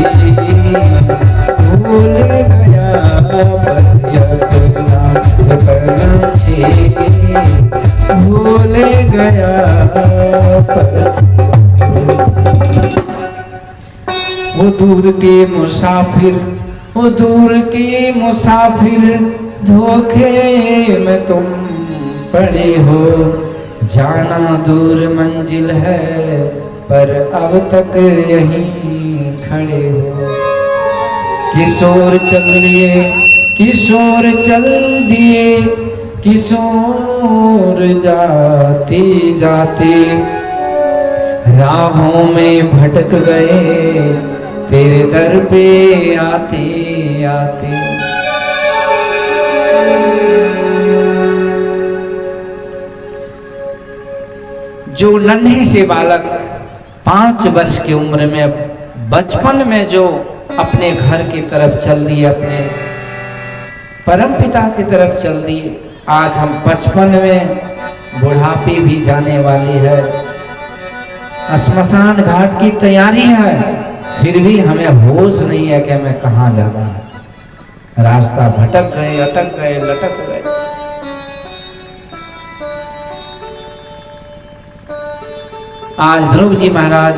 भूल गया पति अपना पंछी, भूल गया पति। वो दूर के मुसाफिर, वो दूर के मुसाफिर, धोखे में तुम पड़े हो। जाना दूर मंजिल है पर अब तक यहीं खड़े हो। किशोर चल दिए, किशोर चल दिए, किशोर जाते जाते राहों में भटक गए, तेरे दर पे आते आते। जो नन्हे से बालक 5 वर्ष की उम्र में, बचपन में जो अपने घर की तरफ चल दिए, अपने परमपिता की तरफ चल दिए, आज हम 55 में बुढ़ापे भी जाने वाली है, श्मशान घाट की तैयारी है, फिर भी हमें होश नहीं है कि हमें कहाँ जाना है। रास्ता भटक गए, अटक गए, लटक गए। आज ध्रुव जी महाराज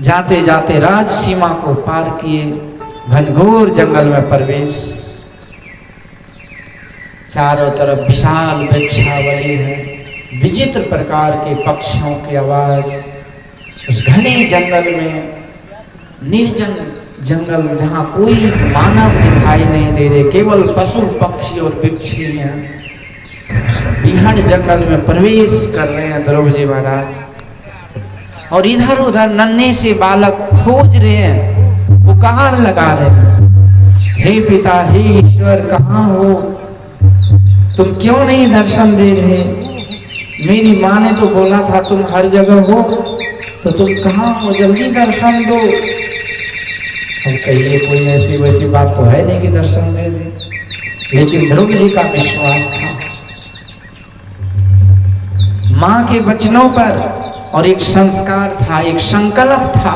जाते जाते राज सीमा को पार किए, घनघोर जंगल में प्रवेश। चारों तरफ विशाल वृक्षावली है, विचित्र प्रकार के पक्षियों की आवाज। उस घने जंगल में निर्जन जंगल जहाँ कोई मानव दिखाई नहीं दे रहे, केवल पशु पक्षी और वृक्षी हैं, बिहड़ जंगल में प्रवेश कर रहे हैं ध्रुव जी महाराज। और इधर उधर नन्हे से बालक खोज रहे हैं, पुकार लगा रहे हैं, हे पिता, हे ईश्वर, कहाँ हो तुम? क्यों नहीं दर्शन दे रहे? मेरी माँ ने तो बोला था तुम हर जगह हो, तो तुम कहाँ हो? जल्दी दर्शन दो। हम कहिए कोई ऐसी वैसी बात तो है नहीं कि दर्शन दे दे, लेकिन ध्रुव जी का विश्वास था माँ के वचनों पर, और एक संस्कार था, एक संकल्प था।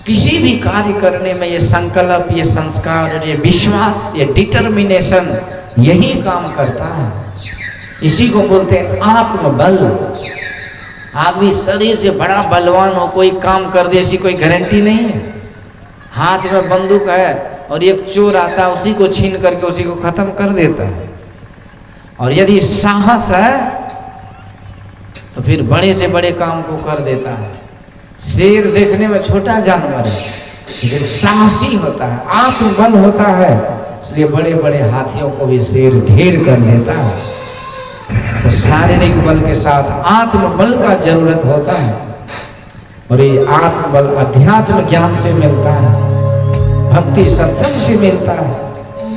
किसी भी कार्य करने में ये संकल्प, ये संस्कार, ये विश्वास, ये डिटर्मिनेशन यही काम करता है। इसी को बोलते हैं आत्मबल। आदमी शरीर से बड़ा बलवान हो, कोई काम कर दे, ऐसी कोई गारंटी नहीं है। हाथ में बंदूक है और एक चोर आता है, उसी को छीन करके उसी को खत्म कर देता है। और यदि साहस है तो फिर बड़े से बड़े काम को कर देता है। शेर देखने में छोटा जानवर है, लेकिन साहसी होता है, आत्मबल होता है, इसलिए बड़े बड़े हाथियों को भी शेर ढेर कर देता है। तो शारीरिक बल के साथ आत्मबल का जरूरत होता है, और ये आत्मबल अध्यात्म ज्ञान से मिलता है, भक्ति सत्संग से मिलता है,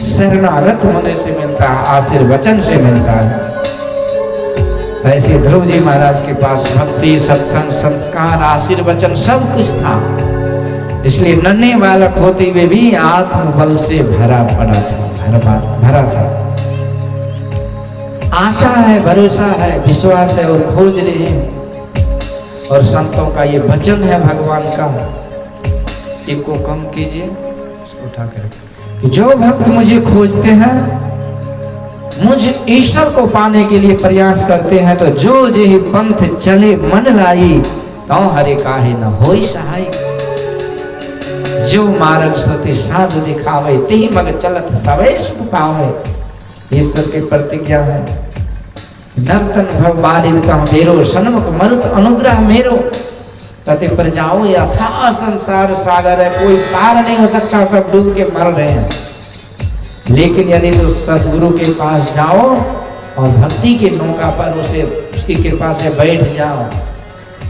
शरणागत होने से मिलता है, आशीर्वचन से मिलता है। ऐसे ध्रुव जी महाराज के पास भक्ति, सत्संग, संस्कार, आशीर्वचन सब कुछ था, इसलिए नन्हे बालक होते हुए भी आत्मबल से भरा पड़ा था, भरा था। आशा है, भरोसा है, विश्वास है, और खोज रहे हैं। और संतों का ये वचन है भगवान का, एक को कम कीजिए, उसको उठा के रखिए, कि जो भक्त मुझे खोजते हैं, मुझ ईश्वर को पाने के लिए प्रयास करते हैं, तो जो जेहि पंथ चले मन लाई, तो हरे काहे न होई सहाय। जो मार्ग सती साधु दिखावे, तेहि मग चलत सवे सुख पावे। ईश्वर की प्रतिज्ञा है, नर्तन भव बारिद का मेरो, सन्मुख मरुत अनुग्रह मेरो। कते पर जाओ, यथा संसार सागर है, कोई पार नहीं हो सकता, सब डूब के मर रहे हैं। लेकिन यदि तो सदगुरु के पास जाओ और भक्ति के नौका पर उसकी कृपा से बैठ जाओ,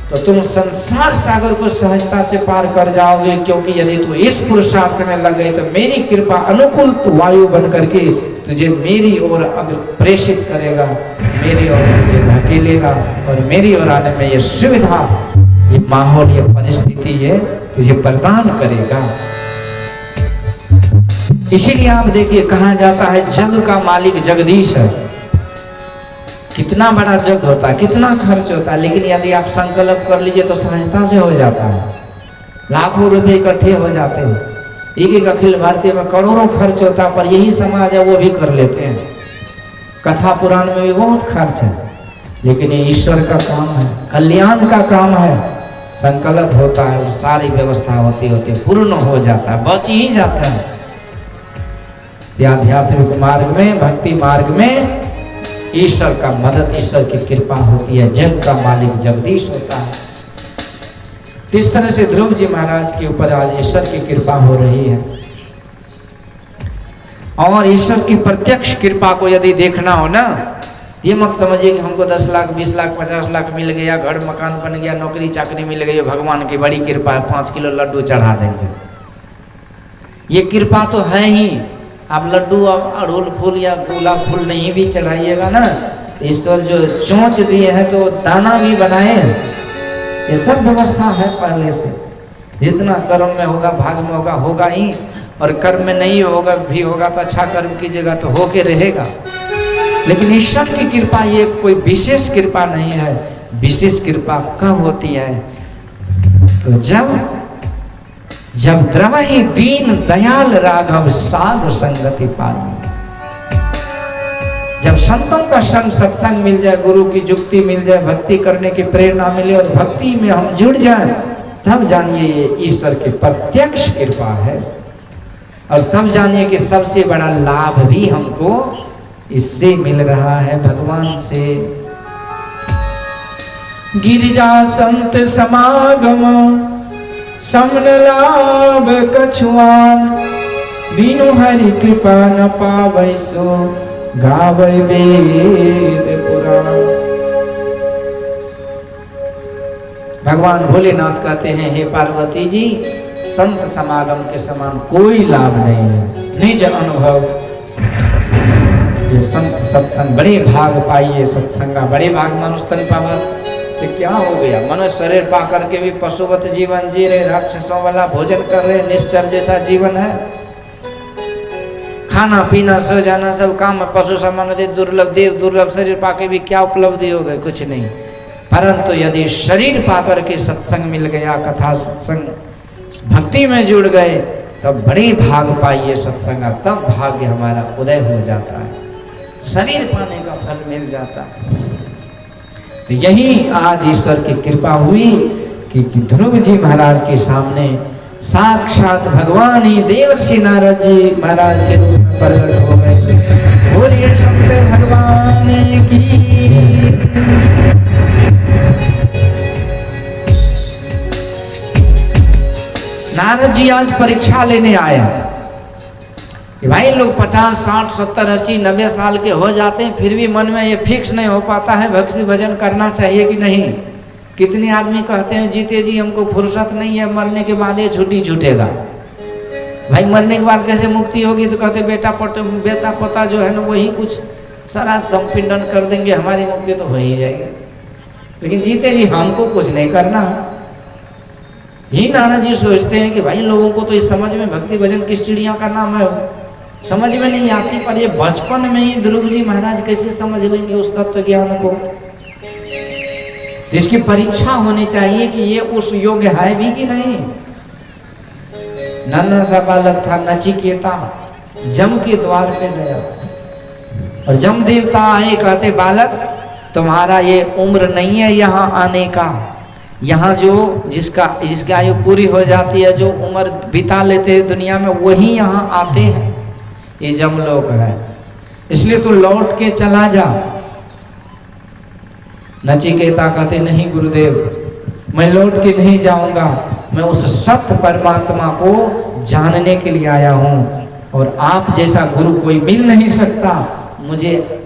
तो तुम संसार सागर को सहजता से पार कर जाओगे। क्योंकि यदि तू इस पुरुषार्थ में लग गए, तो मेरी कृपा अनुकूल वायु बन करके तुझे मेरी ओर अगर प्रेषित करेगा, मेरी ओर तुझे धकेलेगा, और मेरी ओर आने में ये सुविधा, ये माहौल, ये परिस्थिति ये तुझे प्रदान करेगा। इसीलिए आप देखिए, कहा जाता है जग का मालिक जगदीश है। कितना बड़ा जग होता है, कितना खर्च होता है, लेकिन यदि आप संकल्प कर लीजिए तो सहजता से हो जाता है। लाखों रुपए इकट्ठे हो जाते हैं। एक अखिल भारतीय में करोड़ों खर्च होता है, पर यही समाज है वो भी कर लेते हैं। कथा पुराण में भी बहुत खर्च है, लेकिन ये ईश्वर का काम है, कल्याण का काम है। संकल्प होता है और सारी व्यवस्था होती होती पूर्ण हो जाता है, बच ही जाता है। आध्यात्मिक मार्ग में, भक्ति मार्ग में ईश्वर का मदद, ईश्वर की कृपा होती है। जग का मालिक जगदीश होता है। इस तरह से ध्रुव जी महाराज के ऊपर आज ईश्वर की कृपा हो रही है। और ईश्वर की प्रत्यक्ष कृपा को यदि देखना हो ना, ये मत समझिए कि हमको 10 लाख, 20 लाख, 50 लाख मिल गया, घर मकान बन गया, नौकरी चाकरी मिल गई, भगवान की बड़ी कृपा है, 5 किलो लड्डू चढ़ा देंगे। ये कृपा तो है ही। आप लड्डू, आप अड़हुल फूल या गुलाब फूल नहीं भी चढ़ाइएगा ना, ईश्वर जो चोंच दिए हैं तो दाना भी बनाए, ये सब व्यवस्था है पहले से। जितना कर्म में होगा, भाग में होगा, होगा ही, और कर्म में नहीं होगा भी होगा तो अच्छा कर्म कीजिएगा तो होके रहेगा। लेकिन ईश्वर की कृपा ये कोई विशेष कृपा नहीं है। विशेष कृपा कब होती है? तो जब द्रवहि दीन दयाल राघव साधु संगति पाई। जब संतों का संग, सत्संग मिल जाए, गुरु की जुक्ति मिल जाए, भक्ति करने की प्रेरणा मिले और भक्ति में हम जुड़ जाएं, तब जानिए ये ईश्वर की प्रत्यक्ष कृपा है। और तब जानिए कि सबसे बड़ा लाभ भी हमको इससे मिल रहा है, भगवान से। गिरिजा संत समागम समन लाभ कछुआन, बिनु हरि कृपा न पावै सो गावै वेद पुराण। भगवान भोलेनाथ कहते हैं, हे पार्वती जी, संत समागम के समान कोई लाभ नहीं है। निज अनुभव ये संत सत्संग बड़े भाग पाइए, सत्संगा बड़े भाग मनुष्य तन पावत। तो क्या हो गया, मनुष्य शरीर पा करके भी पशुवत जीवन जी रहे, राक्षसों वाला भोजन कर रहे, निश्चर जैसा जीवन है। खाना पीना सो जाना सब काम में पशु समान दुर्लभ देव दुर्लभ शरीर पाके भी क्या उपलब्धि हो गई, कुछ नहीं। परंतु यदि शरीर पाकर के सत्संग मिल गया, कथा सत्संग भक्ति में जुड़ गए, तब बड़ी भाग पाइए सत्संग, तब भाग्य हमारा उदय हो जाता है, शरीर पाने का फल मिल जाता है। तो यही आज ईश्वर की कृपा हुई कि ध्रुव जी महाराज के सामने साक्षात भगवान ही देवर्षि नारद जी महाराज के रूप में प्रकट हो गए। बोलिए शंकर भगवान की। नारद जी आज परीक्षा लेने आए कि भाई लोग 50, 60, 70, 80, 90 साल के हो जाते हैं, फिर भी मन में ये फिक्स नहीं हो पाता है भक्ति भजन करना चाहिए कि नहीं। कितने आदमी कहते हैं, जीते जी हमको फुर्सत नहीं है, मरने के बाद ये छुट्टी छूटेगा। भाई मरने के बाद कैसे मुक्ति होगी, तो कहते बेटा पोता जो है ना वही कुछ सारा संपिंडन कर देंगे, हमारी मुक्ति तो हो ही जाएगी। लेकिन जीते जी हमको कुछ नहीं करना। यही नारद जी सोचते हैं कि भाई लोगों को तो इस समझ में भक्ति भजन किस चिड़िया का नाम है समझ में नहीं आती, पर ये बचपन में ही ध्रुव जी महाराज कैसे समझ लेंगे उस तत्व ज्ञान को। इसकी परीक्षा होनी चाहिए कि ये उस योग्य है भी कि नहीं। नन्हा सा बालक था नचिकेता, जम के द्वार पे गया और जम देवता आए, कहते बालक तुम्हारा ये उम्र नहीं है यहाँ आने का। यहाँ जो जिसकी आयु पूरी हो जाती है, जो उम्र बिता लेते हैं दुनिया में, वही यहाँ आते हैं। ये जमलोक है, इसलिए तू लौट के चला जा। नचिकेता कहते नहीं गुरुदेव, मैं लौट के नहीं जाऊंगा, मैं उस सत्य परमात्मा को जानने के लिए आया हूँ, और आप जैसा गुरु कोई मिल नहीं सकता।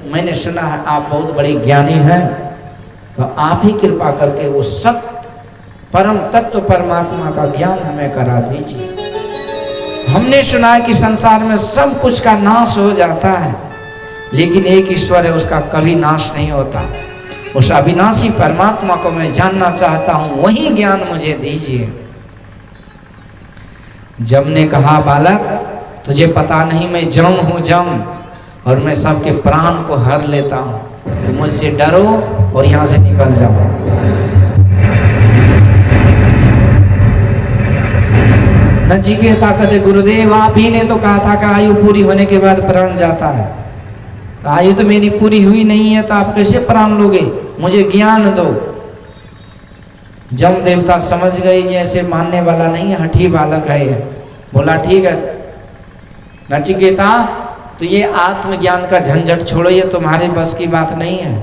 मैंने सुना है आप बहुत बड़े ज्ञानी हैं, तो आप ही कृपा करके वो सत्य परम तत्व परमात्मा का ज्ञान हमें करा दीजिए। हमने सुना है कि संसार में सब कुछ का नाश हो जाता है, लेकिन एक ईश्वर है, उसका कभी नाश नहीं होता। उस अविनाशी परमात्मा को मैं जानना चाहता हूं, वही ज्ञान मुझे दीजिए। जम ने कहा बालक तुझे पता नहीं मैं जम हूं, जम, और मैं सबके प्राण को हर लेता हूं, तो मुझसे डरो और यहां से निकल जाओ। नचिकेता कहते गुरुदेव आप ही ने तो कहा था कि आयु पूरी होने के बाद प्राण जाता है, तो आयु तो मेरी पूरी हुई नहीं है, तो आप कैसे प्राण लोगे, मुझे ज्ञान दो। जम देवता समझ गए ये ऐसे मानने वाला नहीं है, हठी बालक है ये। बोला ठीक है नचिकेता, तो ये आत्मज्ञान का झंझट छोड़ो, ये तुम्हारे बस की बात नहीं है।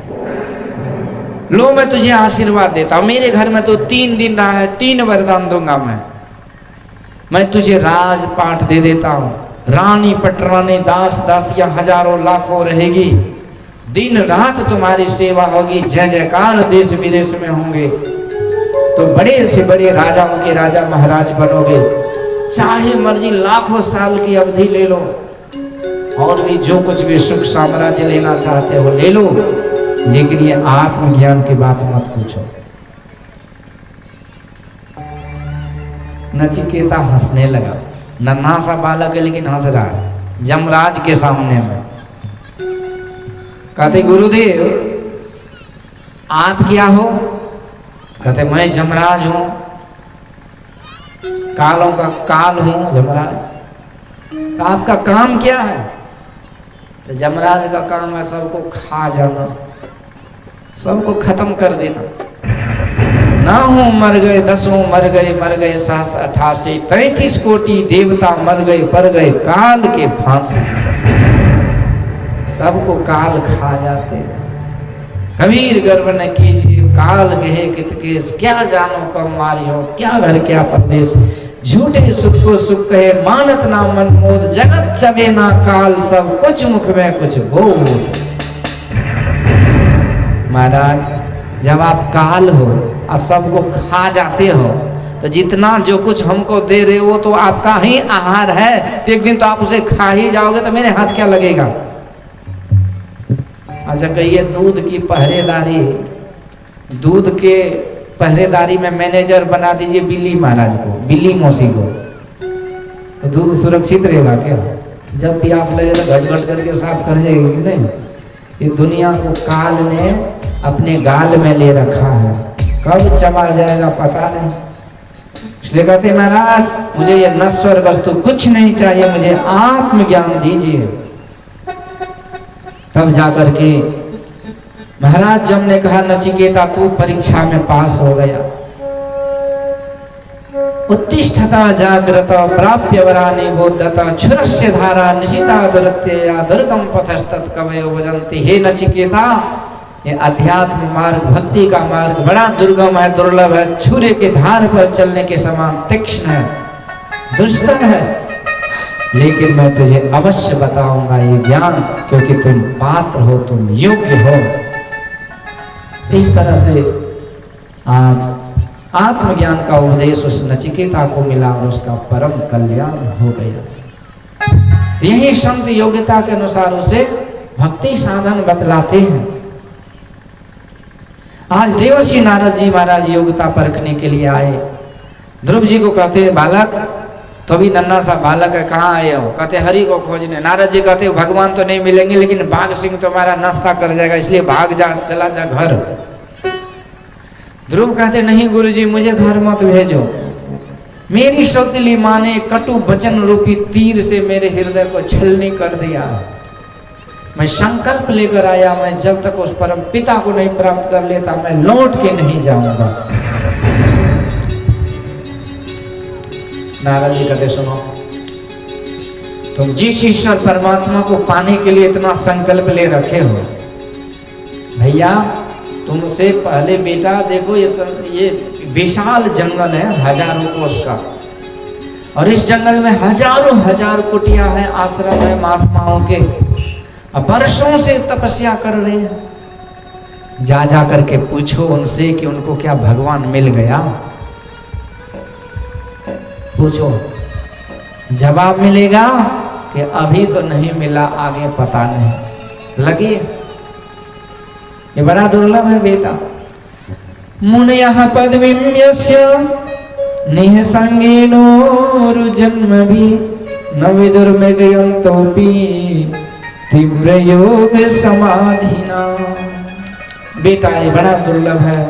लो मैं तुझे आशीर्वाद देता हूं, मेरे घर में तो 3 दिन रहा है, 3 वरदान दूंगा मैं तुझे राजपाट दे देता हूँ, रानी पटरानी दास दासियां हजारों लाखों रहेगी, दिन रात तुम्हारी सेवा होगी, जय जयकार देश विदेश में होंगे, तो बड़े से बड़े राजाओं के राजा महाराज बनोगे, चाहे मर्जी लाखों साल की अवधि ले लो, और भी जो कुछ भी सुख साम्राज्य लेना चाहते हो ले लो, लेकिन ये आत्मज्ञान की बात मत पूछो। नचिकेता हंसने लगा, नन्हा सा बालक है लेकिन हंस रहा है जमराज के सामने में। कहते गुरुदेव आप क्या हो? कहते मैं जमराज हूं, कालों का काल हूं जमराज। तो आपका काम क्या है? तो जमराज का काम है सबको खा जाना, सबको खत्म कर देना। 9 मर गए, 10 मर गए 788, 33 कोटि देवता मर गए, पर गए काल के फांसी। सबको काल खा जाते। कबीर गर्व न कीजिए काल गहे कित केस, क्या जानो कब मारियो, क्या घर क्या परदेश, झूठे सुख को सुख कहे मानत ना मन मोद, जगत चबे ना काल सब कुछ मुख में कुछ बोल। महाराज जब आप काल हो और सबको खा जाते हो तो जितना जो कुछ हमको दे रहे हो तो आपका ही आहार है, तो एक दिन तो आप उसे खा ही जाओगे, तो मेरे हाथ क्या लगेगा। अच्छा कहिए दूध की पहरेदारी, दूध के पहरेदारी में मैनेजर बना दीजिए बिल्ली महाराज को, बिल्ली मौसी को, तो दूध सुरक्षित रहेगा क्या। जब प्यास लगे तो घट घट करके साफ कर जाएगी कि नहीं। ये दुनिया को काल ने अपने गाल में ले रखा है, कब चबा जाएगा पता नहीं। इसलिए कहते महाराज मुझे ये नश्वर वस्तु कुछ नहीं चाहिए, मुझे आत्मज्ञान दीजिए। तब जाकर के महाराज जब ने कहा नचिकेता तू परीक्षा में पास हो गया, उत्तिष्ठता जागृत प्राप्य वरानि बोधता क्षुरस्य धारा निशिता दुरत्यया दुर्गम पथस्तत् कवयो भजन्ति। हे नचिकेता ये अध्यात्म मार्ग, भक्ति का मार्ग बड़ा दुर्गम है, दुर्लभ है, छुरे के धार पर चलने के समान तीक्ष्ण है, दुष्कर है, लेकिन मैं तुझे अवश्य बताऊंगा ये ज्ञान, क्योंकि तुम पात्र हो, तुम योग्य हो। इस तरह से आज आत्मज्ञान का उपदेश उस नचिकेता को मिला और उसका परम कल्याण हो गया। यही संत योग्यता के अनुसार उसे भक्ति साधन बतलाते हैं। आज देवर्षि नारद जी महाराज योग्यता परखने के लिए आए। ध्रुव जी को कहते हैं बालक, तो अभी नन्हा सा बालक है, कहाँ आए हो। कहते हरि को खोजने। नारद जी कहते भगवान तो नहीं मिलेंगे, लेकिन बाघ सिंह तुम्हारा नाश्ता कर जाएगा, इसलिए भाग जा, चला जा घर। ध्रुव कहते नहीं गुरुजी मुझे घर मत भेजो, मेरी सौतेली माँ ने कटु वचन रूपी तीर से मेरे हृदय को छलनी कर दिया। मैं संकल्प लेकर आया, मैं जब तक उस परम पिता को नहीं प्राप्त कर लेता मैं लौट के नहीं जाऊंगा। नारद जी कहते सुनो, तुम जिस ईश्वर परमात्मा को पाने के लिए इतना संकल्प ले रखे हो, भैया तुमसे पहले बेटा देखो ये विशाल जंगल है, हजारों कोस का, और इस जंगल में हजारों हजार कुटिया है, आश्रम है महात्माओं के, अब वर्षों से तपस्या कर रहे हैं। जा जा करके पूछो उनसे कि उनको क्या भगवान मिल गया। पूछो, जवाब मिलेगा कि अभी तो नहीं मिला, आगे पता नहीं। लगी ये बड़ा दुर्लभ है बेटा। मुनयः पदवीं यस्य निःसंगेनो रुजन्मभि न विदुर्मृगयन्तोऽपि तीव्र योग समाधिना। बेटा ये बड़ा दुर्लभ है।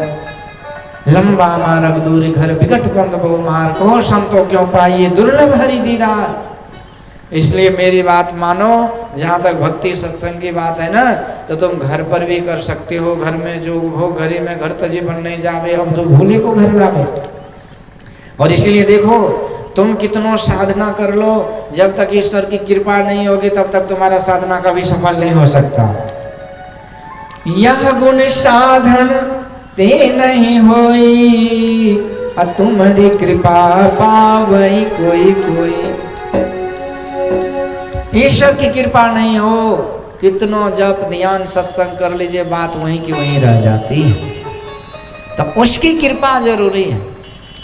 लंबा मार्ग दूरी घर विकट पंथ बहु मार्ग, कहो संतो क्यों पाइए दुर्लभ हरि दीदार। इसलिए मेरी बात मानो, जहाँ तक भक्ति सत्संग की बात है ना, तो तुम घर पर भी कर सकते हो। घर में जो हो घरी में घर तजी बन नहीं जावे, हम तो भूले को घर लावे। और इसीलिए देखो तुम कितनो साधना कर लो, जब तक ईश्वर की कृपा नहीं होगी तब तक तुम्हारा साधना कभी सफल नहीं हो सकता। यह गुण साधन ते नहीं होई, तुम्हारी कृपा पावई कोई कोई। ईश्वर की कृपा नहीं हो, कितनो जप ध्यान सत्संग कर लीजिए, बात वहीं की वहीं रह जाती है। तो उसकी कृपा जरूरी है,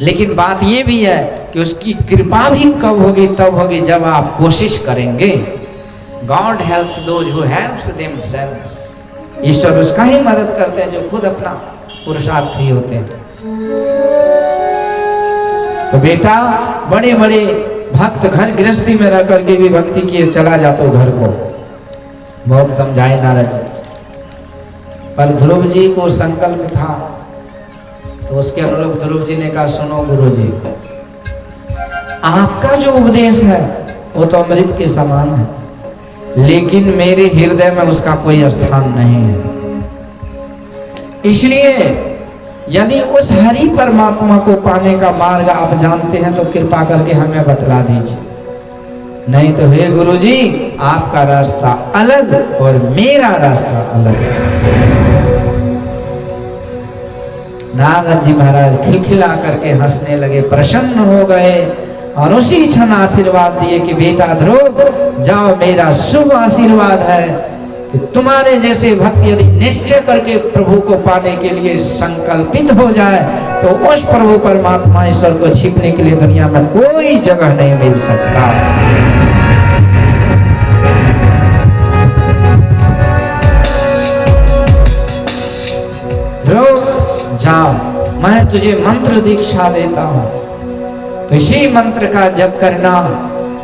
लेकिन बात ये भी है कि उसकी कृपा भी कब होगी, तब होगी जब आप कोशिश करेंगे। God helps those who helps themselves. ईश्वर उसका ही मदद करते हैं जो खुद अपना पुरुषार्थी होते हैं। तो बेटा बड़े बड़े भक्त घर गृहस्थी में रह करके भी भक्ति किए चला जाता घर को। बहुत समझाए नारद जी, पर ध्रुव जी को संकल्प था, तो उसके अनुरूप ध्रुव जी ने कहा सुनो गुरु जी, आपका जो उपदेश है वो तो अमृत के समान है, लेकिन मेरे हृदय में उसका कोई स्थान नहीं है। इसलिए यदि उस हरि परमात्मा को पाने का मार्ग आप जानते हैं तो कृपा करके हमें बतला दीजिए, नहीं तो हे गुरु जी आपका रास्ता अलग और मेरा रास्ता अलग। नारद जी महाराज खिलखिला करके हंसने लगे, प्रसन्न हो गए और उसी क्षण आशीर्वाद दिए कि बेटा ध्रुव जाओ, मेरा शुभ आशीर्वाद है कि तुम्हारे जैसे भक्त यदि निश्चय करके प्रभु को पाने के लिए संकल्पित हो जाए तो उस प्रभु परमात्मा ईश्वर को छिपने के लिए दुनिया में कोई जगह नहीं मिल सकता। ध्रुव जाओ, मैं तुझे मंत्र दीक्षा देता हूं, तो इसी मंत्र का जप करना।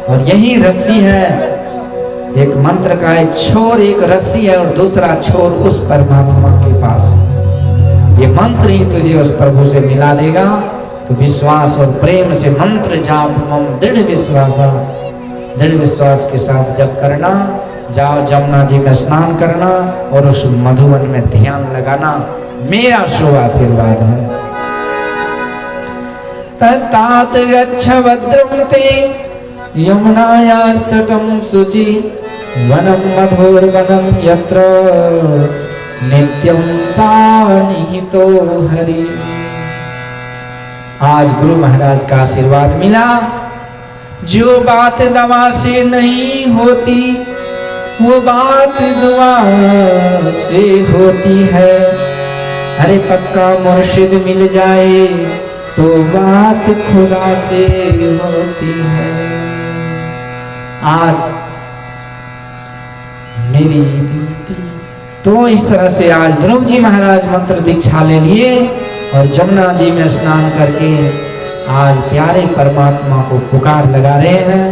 और यही रस्सी है, एक मंत्र का एक छोर एक रस्सी है और दूसरा छोर उस परमात्मा के पास है। ये मंत्र ही तुझे उस प्रभु से मिला देगा। तो विश्वास और प्रेम से मंत्र जाप मम दृढ़ विश्वास के साथ जप करना। जाओ जमुना जी में स्नान करना और उस मधुवन में ध्यान लगाना, मेरा शुभ आशीर्वाद है। तत्तात गच्छ भद्रं ते यमुनायास्तटं शुचि वनं मधुर्वनं यत्र नित्यं सानिहितो हरि। आज गुरु महाराज का आशीर्वाद मिला। जो बात दवा से नहीं होती वो बात दुआ से होती है। अरे पक्का मुर्शिद मिल जाए तो बात खुदा से होती है। आज मेरी बेटी तो इस तरह से आज ध्रुव जी महाराज मंत्र दीक्षा ले लिए और जमुना जी में स्नान करके आज प्यारे परमात्मा को पुकार लगा रहे हैं।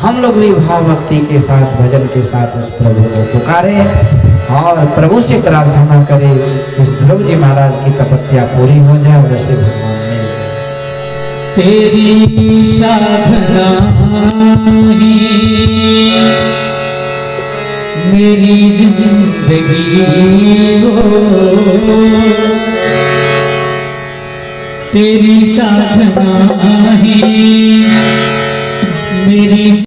हम लोग भी भाव भक्ति के साथ भजन के साथ उस प्रभु को पुकारे और प्रभु से प्रार्थना करें इस ध्रुव जी महाराज की तपस्या पूरी हो जाए और उसे भगवान मिल जाए। तेरी साधना ही मेरी जिंदगी हो, तेरी साधना ही मेरी